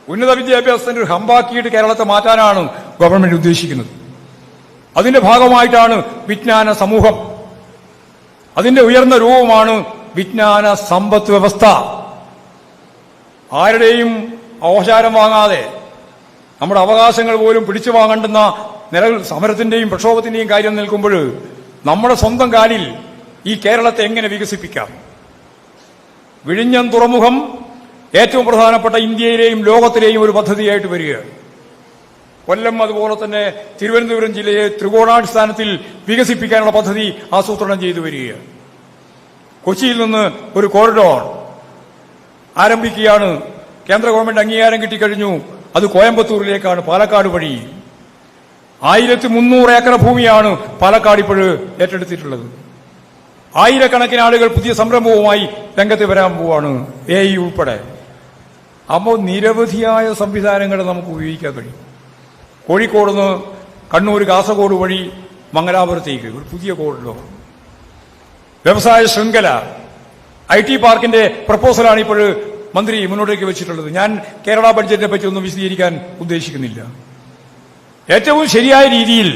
[SPEAKER 1] ഉന്നത വിദ്യാഭ്യാസത്തിന്റെ ഒരു ഹമ്പാക്കിയിട്ട് കേരളത്തെ മാറ്റാനാണ് ഗവൺമെന്റ് ഉദ്ദേശിക്കുന്നത്. അതിന്റെ ഭാഗമായിട്ടാണ് വിജ്ഞാന സമൂഹം. അതിന്റെ ഉയർന്ന രൂപമാണ് വിജ്ഞാന സമ്പദ് വ്യവസ്ഥ. ആരുടെയും അവകാശം വാങ്ങാതെ, നമ്മുടെ അവകാശങ്ങൾ പോലും പിടിച്ചു വാങ്ങേണ്ടുന്ന നിലവിൽ സമരത്തിന്റെയും പ്രക്ഷോഭത്തിന്റെയും കാര്യം നിൽക്കുമ്പോൾ നമ്മുടെ സ്വന്തം കാലിൽ ഈ കേരളത്തെ എങ്ങനെ വികസിപ്പിക്കാം? വിഴിഞ്ഞം തുറമുഖം ഏറ്റവും പ്രധാനപ്പെട്ട ഇന്ത്യയിലെയും ലോകത്തിലെയും ഒരു പദ്ധതിയായിട്ട് വരികയാണ്. കൊല്ലം അതുപോലെ തന്നെ തിരുവനന്തപുരം ജില്ലയെ ത്രികോണാടിസ്ഥാനത്തിൽ വികസിപ്പിക്കാനുള്ള പദ്ധതി ആസൂത്രണം ചെയ്തു വരികയാണ്. കൊച്ചിയിൽ നിന്ന് ഒരു കോറിഡോർ ആരംഭിക്കുകയാണ്. കേന്ദ്ര ഗവൺമെന്റ് അംഗീകാരം കിട്ടിക്കഴിഞ്ഞു. അത് കോയമ്പത്തൂരിലേക്കാണ്, പാലക്കാട് വഴി. 1300 ഏക്കർ ഭൂമിയാണ് പാലക്കാട് ഇപ്പോൾ ഏറ്റെടുത്തിട്ടുള്ളത്. 1000-കണക്കിന് ആളുകൾ പുതിയ സംരംഭവുമായി രംഗത്ത് വരാൻ പോവാണ്, AI ഉൾപ്പെടെ. അപ്പോൾ നിരവധിയായ സംവിധാനങ്ങൾ നമുക്ക് ഉപയോഗിക്കാൻ കഴിയും. കോഴിക്കോട് നിന്ന് കണ്ണൂർ, കാസർഗോഡ് വഴി മംഗലാപുരത്തേക്ക് ഒരു പുതിയ കോറിഡോർ. വ്യവസായ ശൃംഖല, IT പാർക്കിന്റെ പ്രപ്പോസലാണ് ഇപ്പോൾ മന്ത്രി മുന്നോട്ടേക്ക് വെച്ചിട്ടുള്ളത്. ഞാൻ കേരള ബഡ്ജറ്റിനെ പറ്റി ഒന്നും വിശദീകരിക്കാൻ ഉദ്ദേശിക്കുന്നില്ല. ഏറ്റവും ശരിയായ രീതിയിൽ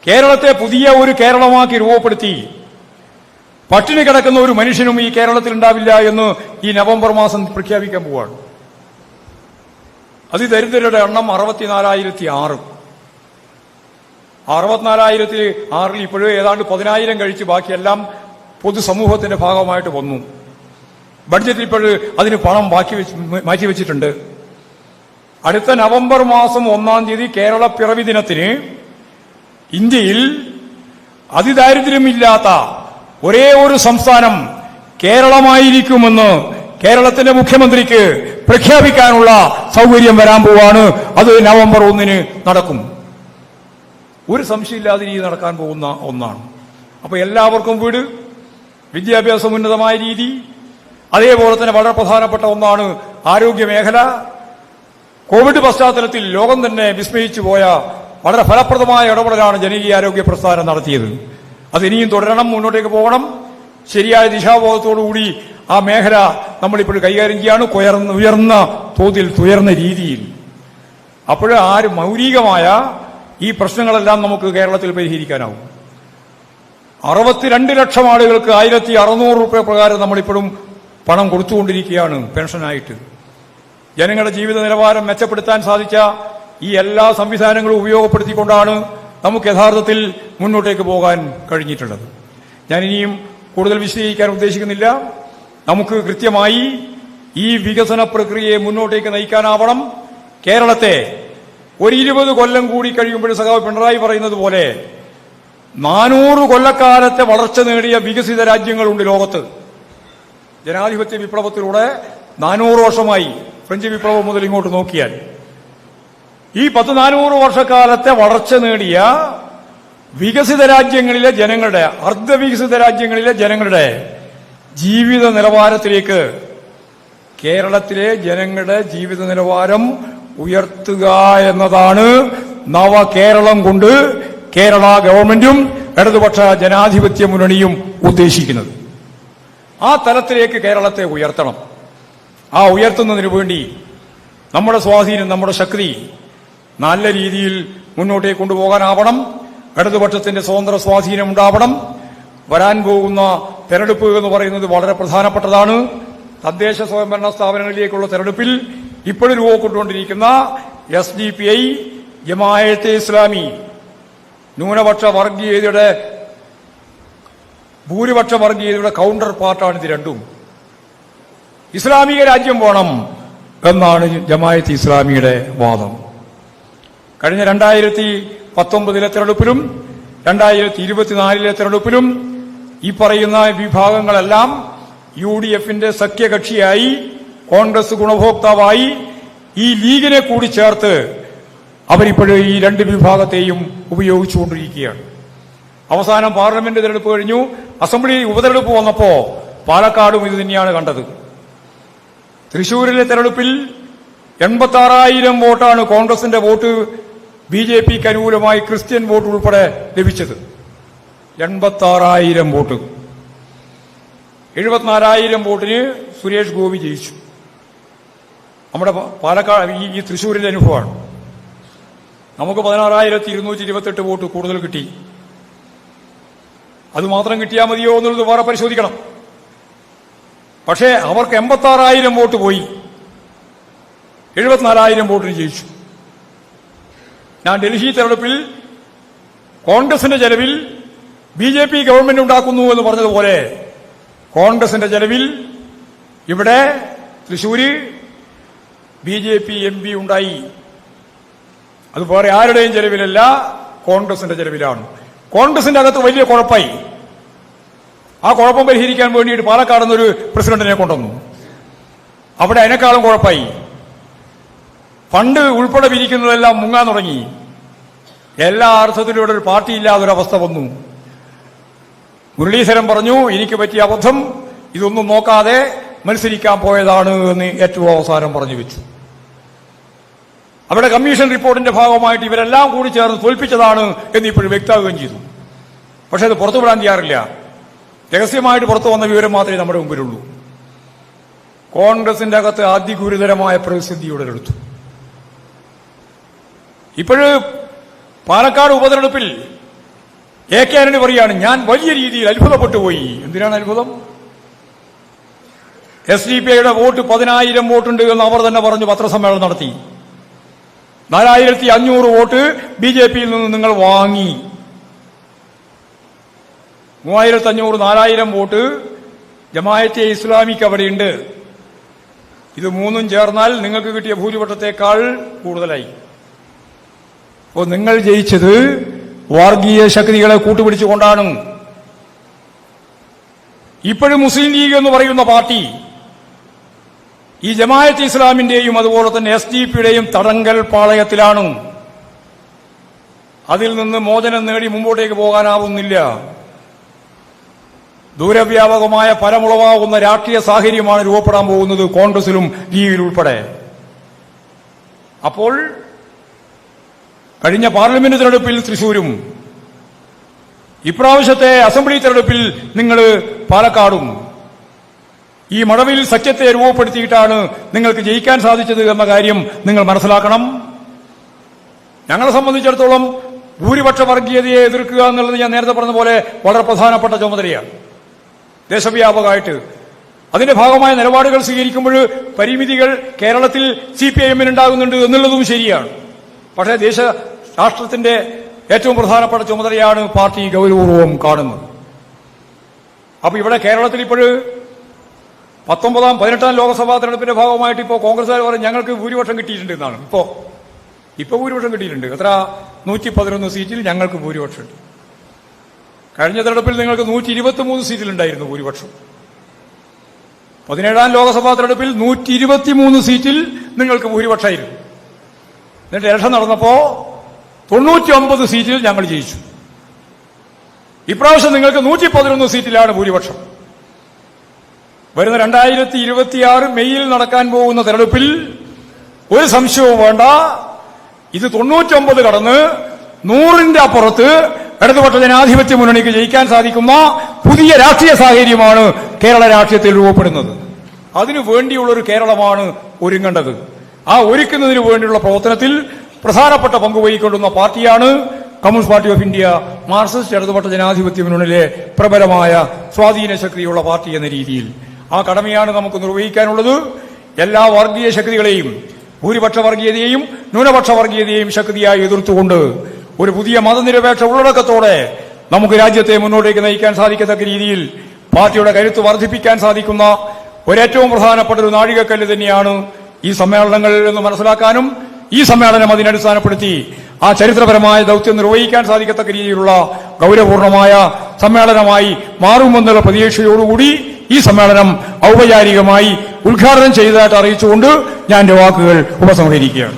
[SPEAKER 1] കേരളത്തെ പുതിയ ഒരു കേരളമാക്കി രൂപപ്പെടുത്തി പട്ടിണി കിടക്കുന്ന ഒരു മനുഷ്യനും ഈ കേരളത്തിൽ ഉണ്ടാവില്ല എന്ന് ഈ നവംബർ മാസം പ്രഖ്യാപിക്കാൻ പോവാണ്. അതിദരിദ്രരുടെ എണ്ണം 64,006. 64,006 ഇപ്പോഴും ഏതാണ്ട് 10,000 കഴിച്ച് ബാക്കിയെല്ലാം പൊതുസമൂഹത്തിന്റെ ഭാഗമായിട്ട് വന്നു. ബഡ്ജറ്റിൽ ഇപ്പോൾ അതിന് പണം മാറ്റിവെച്ചിട്ടുണ്ട്. അടുത്ത നവംബർ മാസം 1-ാം തീയതി കേരള പിറവി ദിനത്തിന് ഇന്ത്യയിൽ അതിദാരിദ്ര്യമില്ലാത്ത ഒരേ ഒരു സംസ്ഥാനം കേരളമായിരിക്കുമെന്ന് കേരളത്തിന്റെ മുഖ്യമന്ത്രിക്ക് പ്രഖ്യാപിക്കാനുള്ള സൗകര്യം വരാൻ പോവാണ്. അത് നവംബർ 1-ന് നടക്കും. ഒരു സംശയമില്ലാതെ രീതി നടക്കാൻ പോകുന്ന ഒന്നാണ്. അപ്പൊ എല്ലാവർക്കും വീട്, വിദ്യാഭ്യാസം ഉന്നതമായ രീതി, അതേപോലെ തന്നെ വളരെ പ്രധാനപ്പെട്ട ഒന്നാണ് ആരോഗ്യ മേഖല കോവിഡ് പശ്ചാത്തലത്തിൽ ലോകം തന്നെ വിസ്മയിച്ചു പോയ വളരെ ഫലപ്രദമായ ഇടപെടലാണ് ജനകീയാരോഗ്യ പ്രസ്ഥാനം നടത്തിയത്. അത് ഇനിയും തുടരണം, മുന്നോട്ടേക്ക് പോകണം. ശരിയായ ദിശാബോധത്തോടുകൂടി ആ മേഖല നമ്മളിപ്പോൾ കൈകാര്യം ചെയ്യാണ്, ഉയർന്ന തോതിൽ ഉയർന്ന രീതിയിൽ. അപ്പോൾ മൗലികമായ ഈ പ്രശ്നങ്ങളെല്ലാം നമുക്ക് കേരളത്തിൽ പരിഹരിക്കാനാവും. 62 ലക്ഷം ആളുകൾക്ക് 1600 രൂപ പ്രകാരം നമ്മളിപ്പോഴും പണം കൊടുത്തുകൊണ്ടിരിക്കുകയാണ് പെൻഷനായിട്ട്. ജനങ്ങളുടെ ജീവിത നിലവാരം മെച്ചപ്പെടുത്താൻ സാധിച്ച ഈ എല്ലാ സംവിധാനങ്ങളും ഉപയോഗപ്പെടുത്തിക്കൊണ്ടാണ് നമുക്ക് യഥാർത്ഥത്തിൽ മുന്നോട്ടേക്ക് പോകാൻ കഴിഞ്ഞിട്ടുള്ളത്. ഞാനിനിയും കൂടുതൽ വിശദീകരിക്കാൻ ഉദ്ദേശിക്കുന്നില്ല. നമുക്ക് കൃത്യമായി ഈ വികസന പ്രക്രിയയെ മുന്നോട്ടേക്ക് നയിക്കാനാവണം. കേരളത്തെ ഒരു 20 കൊല്ലം കൂടി കഴിയുമ്പോൾ സഖാവ് പിണറായി പറയുന്നത് പോലെ 400 കൊല്ലക്കാലത്തെ വളർച്ച നേടിയ വികസിത രാജ്യങ്ങളുണ്ട് ലോകത്ത്. ജനാധിപത്യ വിപ്ലവത്തിലൂടെ 400 വർഷമായി, ഫ്രഞ്ച് വിപ്ലവം മുതൽ ഇങ്ങോട്ട് നോക്കിയാൽ ഈ 400 വർഷക്കാലത്തെ വളർച്ച നേടിയ വികസിത രാജ്യങ്ങളിലെ ജനങ്ങളുടെ, അർദ്ധവികസിത രാജ്യങ്ങളിലെ ജനങ്ങളുടെ ജീവിത നിലവാരത്തിലേക്ക് കേരളത്തിലെ ജനങ്ങളുടെ ജീവിത നിലവാരം ഉയർത്തുക എന്നതാണ് നവകേരളം കൊണ്ട് കേരള ഗവൺമെന്റും ഇടതുപക്ഷ ജനാധിപത്യ മുന്നണിയും ഉദ്ദേശിക്കുന്നത്. ആ തലത്തിലേക്ക് കേരളത്തെ ഉയർത്തണം. ആ ഉയർത്തുന്നതിനു വേണ്ടി നമ്മുടെ സ്വാധീനം, നമ്മുടെ ശക്തി നല്ല രീതിയിൽ മുന്നോട്ടേക്ക് കൊണ്ടുപോകാനാവണം. ഇടതുപക്ഷത്തിന്റെ സ്വതന്ത്ര സ്വാധീനം ഉണ്ടാവണം. വരാൻ പോകുന്ന തെരഞ്ഞെടുപ്പ് എന്ന് പറയുന്നത് വളരെ പ്രധാനപ്പെട്ടതാണ്. തദ്ദേശ സ്വയംഭരണ സ്ഥാപനങ്ങളിലേക്കുള്ള തെരഞ്ഞെടുപ്പിൽ ഇപ്പോഴും രൂപപ്പെട്ടുകൊണ്ടിരിക്കുന്ന SDPI, ജമാഅത്തെ ഇസ്ലാമി, ന്യൂനപക്ഷ വർഗീയതയുടെ, ഭൂരിപക്ഷ വർഗീയതയുടെ കൗണ്ടർ പാർട്ടാണ് ഇത് രണ്ടും. ഇസ്ലാമിക രാജ്യം വേണം എന്നാണ് ജമാഅത്തെ ഇസ്ലാമിയുടെ വാദം. കഴിഞ്ഞ 2019 തെരഞ്ഞെടുപ്പിലും 2024 തെരഞ്ഞെടുപ്പിലും ഈ പറയുന്ന വിഭാഗങ്ങളെല്ലാം UDFന്റെ സഖ്യകക്ഷിയായി, കോൺഗ്രസ് ഗുണഭോക്താവായി, ഈ ലീഗിനെ കൂടി ചേർത്ത് അവരിപ്പോഴും ഈ രണ്ട് വിഭാഗത്തെയും ഉപയോഗിച്ചുകൊണ്ടിരിക്കുകയാണ്. അവസാനം പാർലമെന്റ് തെരഞ്ഞെടുപ്പ് കഴിഞ്ഞു, അസംബ്ലി ഉപതെരഞ്ഞെടുപ്പ് വന്നപ്പോ പാലക്കാടും ഇത് തന്നെയാണ് കണ്ടത്. തൃശൂരിലെ തെരഞ്ഞെടുപ്പിൽ 86,000 വോട്ടാണ് കോൺഗ്രസിന്റെ വോട്ട് BJPക്ക് അനുകൂലമായി ക്രിസ്ത്യൻ വോട്ട് ഉൾപ്പെടെ ലഭിച്ചത്. 86,000 വോട്ട്. 74,000 വോട്ടിന് സുരേഷ് ഗോപി ജയിച്ചു. നമ്മുടെ പാലക്കാട് ഈ തൃശൂരിലെ അനുഭവമാണ്. നമുക്ക് 16,228 വോട്ട് കൂടുതൽ കിട്ടി. അത് മാത്രം കിട്ടിയാൽ മതിയോ എന്നുള്ളത് വേറെ പരിശോധിക്കണം. പക്ഷേ അവർക്ക് 86,000 വോട്ട് പോയി, 74,000 വോട്ടിന് ജയിച്ചു. ഞാൻ ഡൽഹി തെരഞ്ഞെടുപ്പിൽ കോൺഗ്രസിന്റെ ചെലവിൽ BJP ഗവൺമെന്റ് ഉണ്ടാക്കുന്നു എന്ന് പറഞ്ഞതുപോലെ കോൺഗ്രസിന്റെ ചെലവിൽ ഇവിടെ തൃശൂര് BJP MP ഉണ്ടായി. അത് വേറെ ആരുടെയും ചെലവിലല്ല, കോൺഗ്രസിന്റെ ചെലവിലാണ്. കോൺഗ്രസിന്റെ അകത്ത് വലിയ കുഴപ്പമായി. ആ കുഴപ്പം പരിഹരിക്കാൻ വേണ്ടിയിട്ട് പാലക്കാട് നിന്നൊരു പ്രസിഡന്റിനെ കൊണ്ടുവന്നു. അവിടെ അതിനേക്കാളും കുഴപ്പമായി. ഫണ്ട് ഉൾപ്പെടെ പിരിക്കുന്നതെല്ലാം മുങ്ങാൻ തുടങ്ങി. എല്ലാ അർത്ഥത്തിലൂടെ ഒരു പാർട്ടിയില്ലാതൊരവസ്ഥ വന്നു. മുരളീധരൻ പറഞ്ഞു, എനിക്ക് പറ്റിയ അബദ്ധം, ഇതൊന്നും നോക്കാതെ മത്സരിക്കാൻ പോയതാണ് എന്ന് ഏറ്റവും അവസാനം പറഞ്ഞു വെച്ചു. അവിടെ കമ്മീഷൻ റിപ്പോർട്ടിന്റെ ഭാഗമായിട്ട് ഇവരെല്ലാം കൂടി ചേർന്ന് തോൽപ്പിച്ചതാണ് എന്ന് ഇപ്പോഴും വ്യക്തമാവുകയും ചെയ്തു. പക്ഷെ അത് പുറത്തുവിടാൻ തയ്യാറില്ല. രഹസ്യമായിട്ട് പുറത്തു വന്ന വിവരം മാത്രമേ നമ്മുടെ മുമ്പിലുള്ളൂ. കോൺഗ്രസിന്റെ അകത്ത് അതിഗുരുതരമായ പ്രതിസന്ധി ഉടലെടുത്തു. ഇപ്പോഴ് പാലക്കാട് ഉപതെരഞ്ഞെടുപ്പിൽ AK ആന്റണി പറയാണ്, ഞാൻ വലിയ രീതിയിൽ അത്ഭുതപ്പെട്ടുപോയി. എന്തിനാണ് അത്ഭുതം? SDPIയുടെ വോട്ട് 10,000 വോട്ടുണ്ട് എന്ന് അവർ തന്നെ പറഞ്ഞു പത്രസമ്മേളനം നടത്തി. 4,500 വോട്ട് BJPയിൽ നിന്ന് നിങ്ങൾ വാങ്ങി. 3,500, 4,000 വോട്ട് ജമാഅത്തെ ഇസ്ലാമിക്ക് അവിടെയുണ്ട്. ഇത് മൂന്നും ചേർന്നാൽ നിങ്ങൾക്ക് കിട്ടിയ ഭൂരിപക്ഷത്തെക്കാൾ കൂടുതലായി. അപ്പോൾ നിങ്ങൾ ജയിച്ചത് വർഗീയ ശക്തികളെ കൂട്ടുപിടിച്ചുകൊണ്ടാണ്. ഇപ്പോഴും മുസ്ലിം ലീഗ് എന്ന് പറയുന്ന പാർട്ടി ഈ ജമാഅത്തെ ഇസ്ലാമിന്റെയും അതുപോലെ തന്നെ SDPയുടെയും തടങ്കൽ പാളയത്തിലാണ്. അതിൽ നിന്ന് മോചനം നേടി മുമ്പോട്ടേക്ക് പോകാനാവുന്നില്ല. ദൂരവ്യാപകമായ ഫലമുളവാകുന്ന രാഷ്ട്രീയ സാഹചര്യമാണ് രൂപപ്പെടാൻ പോകുന്നത് കോൺഗ്രസിലും ലീഗിലും ഉൾപ്പെടെ. അപ്പോൾ കഴിഞ്ഞ പാർലമെന്റ് തെരഞ്ഞെടുപ്പിൽ തൃശൂരും ഇപ്രാവശ്യത്തെ അസംബ്ലി തെരഞ്ഞെടുപ്പിൽ നിങ്ങൾ പാലക്കാടും ഈ മഴവിൽ സഖ്യത്തെ രൂപപ്പെടുത്തിയിട്ടാണ് നിങ്ങൾക്ക് ജയിക്കാൻ സാധിച്ചത് എന്ന കാര്യം നിങ്ങൾ മനസ്സിലാക്കണം. ഞങ്ങളെ സംബന്ധിച്ചിടത്തോളം ഭൂരിപക്ഷ വർഗീയതയെ എതിർക്കുക എന്നുള്ളത് ഞാൻ നേരത്തെ പറഞ്ഞ പോലെ വളരെ പ്രധാനപ്പെട്ട ചുമതലയാണ്. ദേശവ്യാപകമായിട്ട് അതിന്റെ ഭാഗമായ നിലപാടുകൾ സ്വീകരിക്കുമ്പോൾ പരിമിതികൾ കേരളത്തിൽ CPIM ഉണ്ടാകുന്നുണ്ട് എന്നുള്ളതും ശരിയാണ്. പക്ഷേ രാഷ്ട്രത്തിന്റെ ഏറ്റവും പ്രധാനപ്പെട്ട ചുമതലയാണ് പാർട്ടി ഗൗരവപൂർവ്വം കാണുന്നത്. അപ്പൊ ഇവിടെ കേരളത്തിൽ ഇപ്പോൾ 18ാം ലോക്സഭാ തെരഞ്ഞെടുപ്പിന്റെ ഭാഗമായിട്ട് ഇപ്പോൾ കോൺഗ്രസ്സുകാർ പറയും ഞങ്ങൾക്ക് ഭൂരിപക്ഷം കിട്ടിയിട്ടുണ്ട് എന്നാണ്. ഇപ്പൊ ഭൂരിപക്ഷം കിട്ടിയിട്ടുണ്ട്. എത്ര? 111 സീറ്റിൽ ഞങ്ങൾക്ക് ഭൂരിപക്ഷമുണ്ട്. കഴിഞ്ഞ തെരഞ്ഞെടുപ്പിൽ നിങ്ങൾക്ക് 123 സീറ്റിലുണ്ടായിരുന്നു ഭൂരിപക്ഷം. 17ാം ലോക്സഭാ തെരഞ്ഞെടുപ്പിൽ 123 സീറ്റിൽ നിങ്ങൾക്ക് ഭൂരിപക്ഷമായിരുന്നു. എന്നിട്ട് ഇലക്ഷൻ നടന്നപ്പോ 99 സീറ്റിൽ ഞങ്ങൾ ജയിച്ചു. ഇപ്രാവശ്യം നിങ്ങൾക്ക് 111 സീറ്റിലാണ് ഭൂരിപക്ഷം. വരുന്ന 2026 മെയ്യിൽ നടക്കാൻ പോകുന്ന തെരഞ്ഞെടുപ്പിൽ ഒരു സംശയവും വേണ്ട, ഇത് 99 കടന്ന് 100ന്റെ അപ്പുറത്ത് ഇടതുപക്ഷ ജനാധിപത്യ മുന്നണിക്ക് ജയിക്കാൻ സാധിക്കുന്ന പുതിയ രാഷ്ട്രീയ സാഹചര്യമാണ് കേരള രാഷ്ട്രീയത്തിൽ രൂപപ്പെടുന്നത്. അതിനു വേണ്ടിയുള്ളൊരു കേരളമാണ് ഒരുങ്ങേണ്ടത്. ആ ഒരുക്കുന്നതിന് വേണ്ടിയുള്ള പ്രവർത്തനത്തിൽ പ്രധാനപ്പെട്ട പങ്കുവഹിക്കൊള്ളുന്ന പാർട്ടിയാണ് communist party of India, Marxist ഇടതുപക്ഷ ജനാധിപത്യ മുന്നണിയിലെ പ്രബലമായ സ്വാധീന ശക്തിയുള്ള പാർട്ടി എന്ന രീതിയിൽ. ആ കടമയാണ് നമുക്ക് നിർവഹിക്കാനുള്ളത്. എല്ലാ വർഗീയ ശക്തികളെയും, ഭൂരിപക്ഷ വർഗീയതയെയും ന്യൂനപക്ഷ വർഗീയതയെയും ശക്തിയായി എതിർത്തുകൊണ്ട് ഒരു പുതിയ മതനിരപേക്ഷ ഉള്ളടക്കത്തോടെ നമുക്ക് രാജ്യത്തെ മുന്നോട്ടേക്ക് നയിക്കാൻ സാധിക്കത്തക്ക രീതിയിൽ പാർട്ടിയുടെ കരുത്ത് വർദ്ധിപ്പിക്കാൻ സാധിക്കുന്ന ഒരേറ്റവും പ്രധാനപ്പെട്ട ഒരു നാഴികക്കല്ല് തന്നെയാണ് ഈ സമ്മേളനങ്ങൾ എന്ന് മനസ്സിലാക്കാനും ഈ സമ്മേളനം അതിനടിസ്ഥാനപ്പെടുത്തി ആ ചരിത്രപരമായ ദൌത്യം നിർവഹിക്കാൻ സാധിക്കത്തക്ക രീതിയിലുള്ള ഗൗരവപൂർണമായ സമ്മേളനമായി മാറുമെന്നുള്ള പ്രതീക്ഷയോടുകൂടി ഈ സമ്മേളനം ഔപചാരികമായി ഉദ്ഘാടനം ചെയ്തതായിട്ട് അറിയിച്ചുകൊണ്ട് ഞാൻ എന്റെ വാക്കുകൾ ഉപസംഹരിക്കുകയാണ്.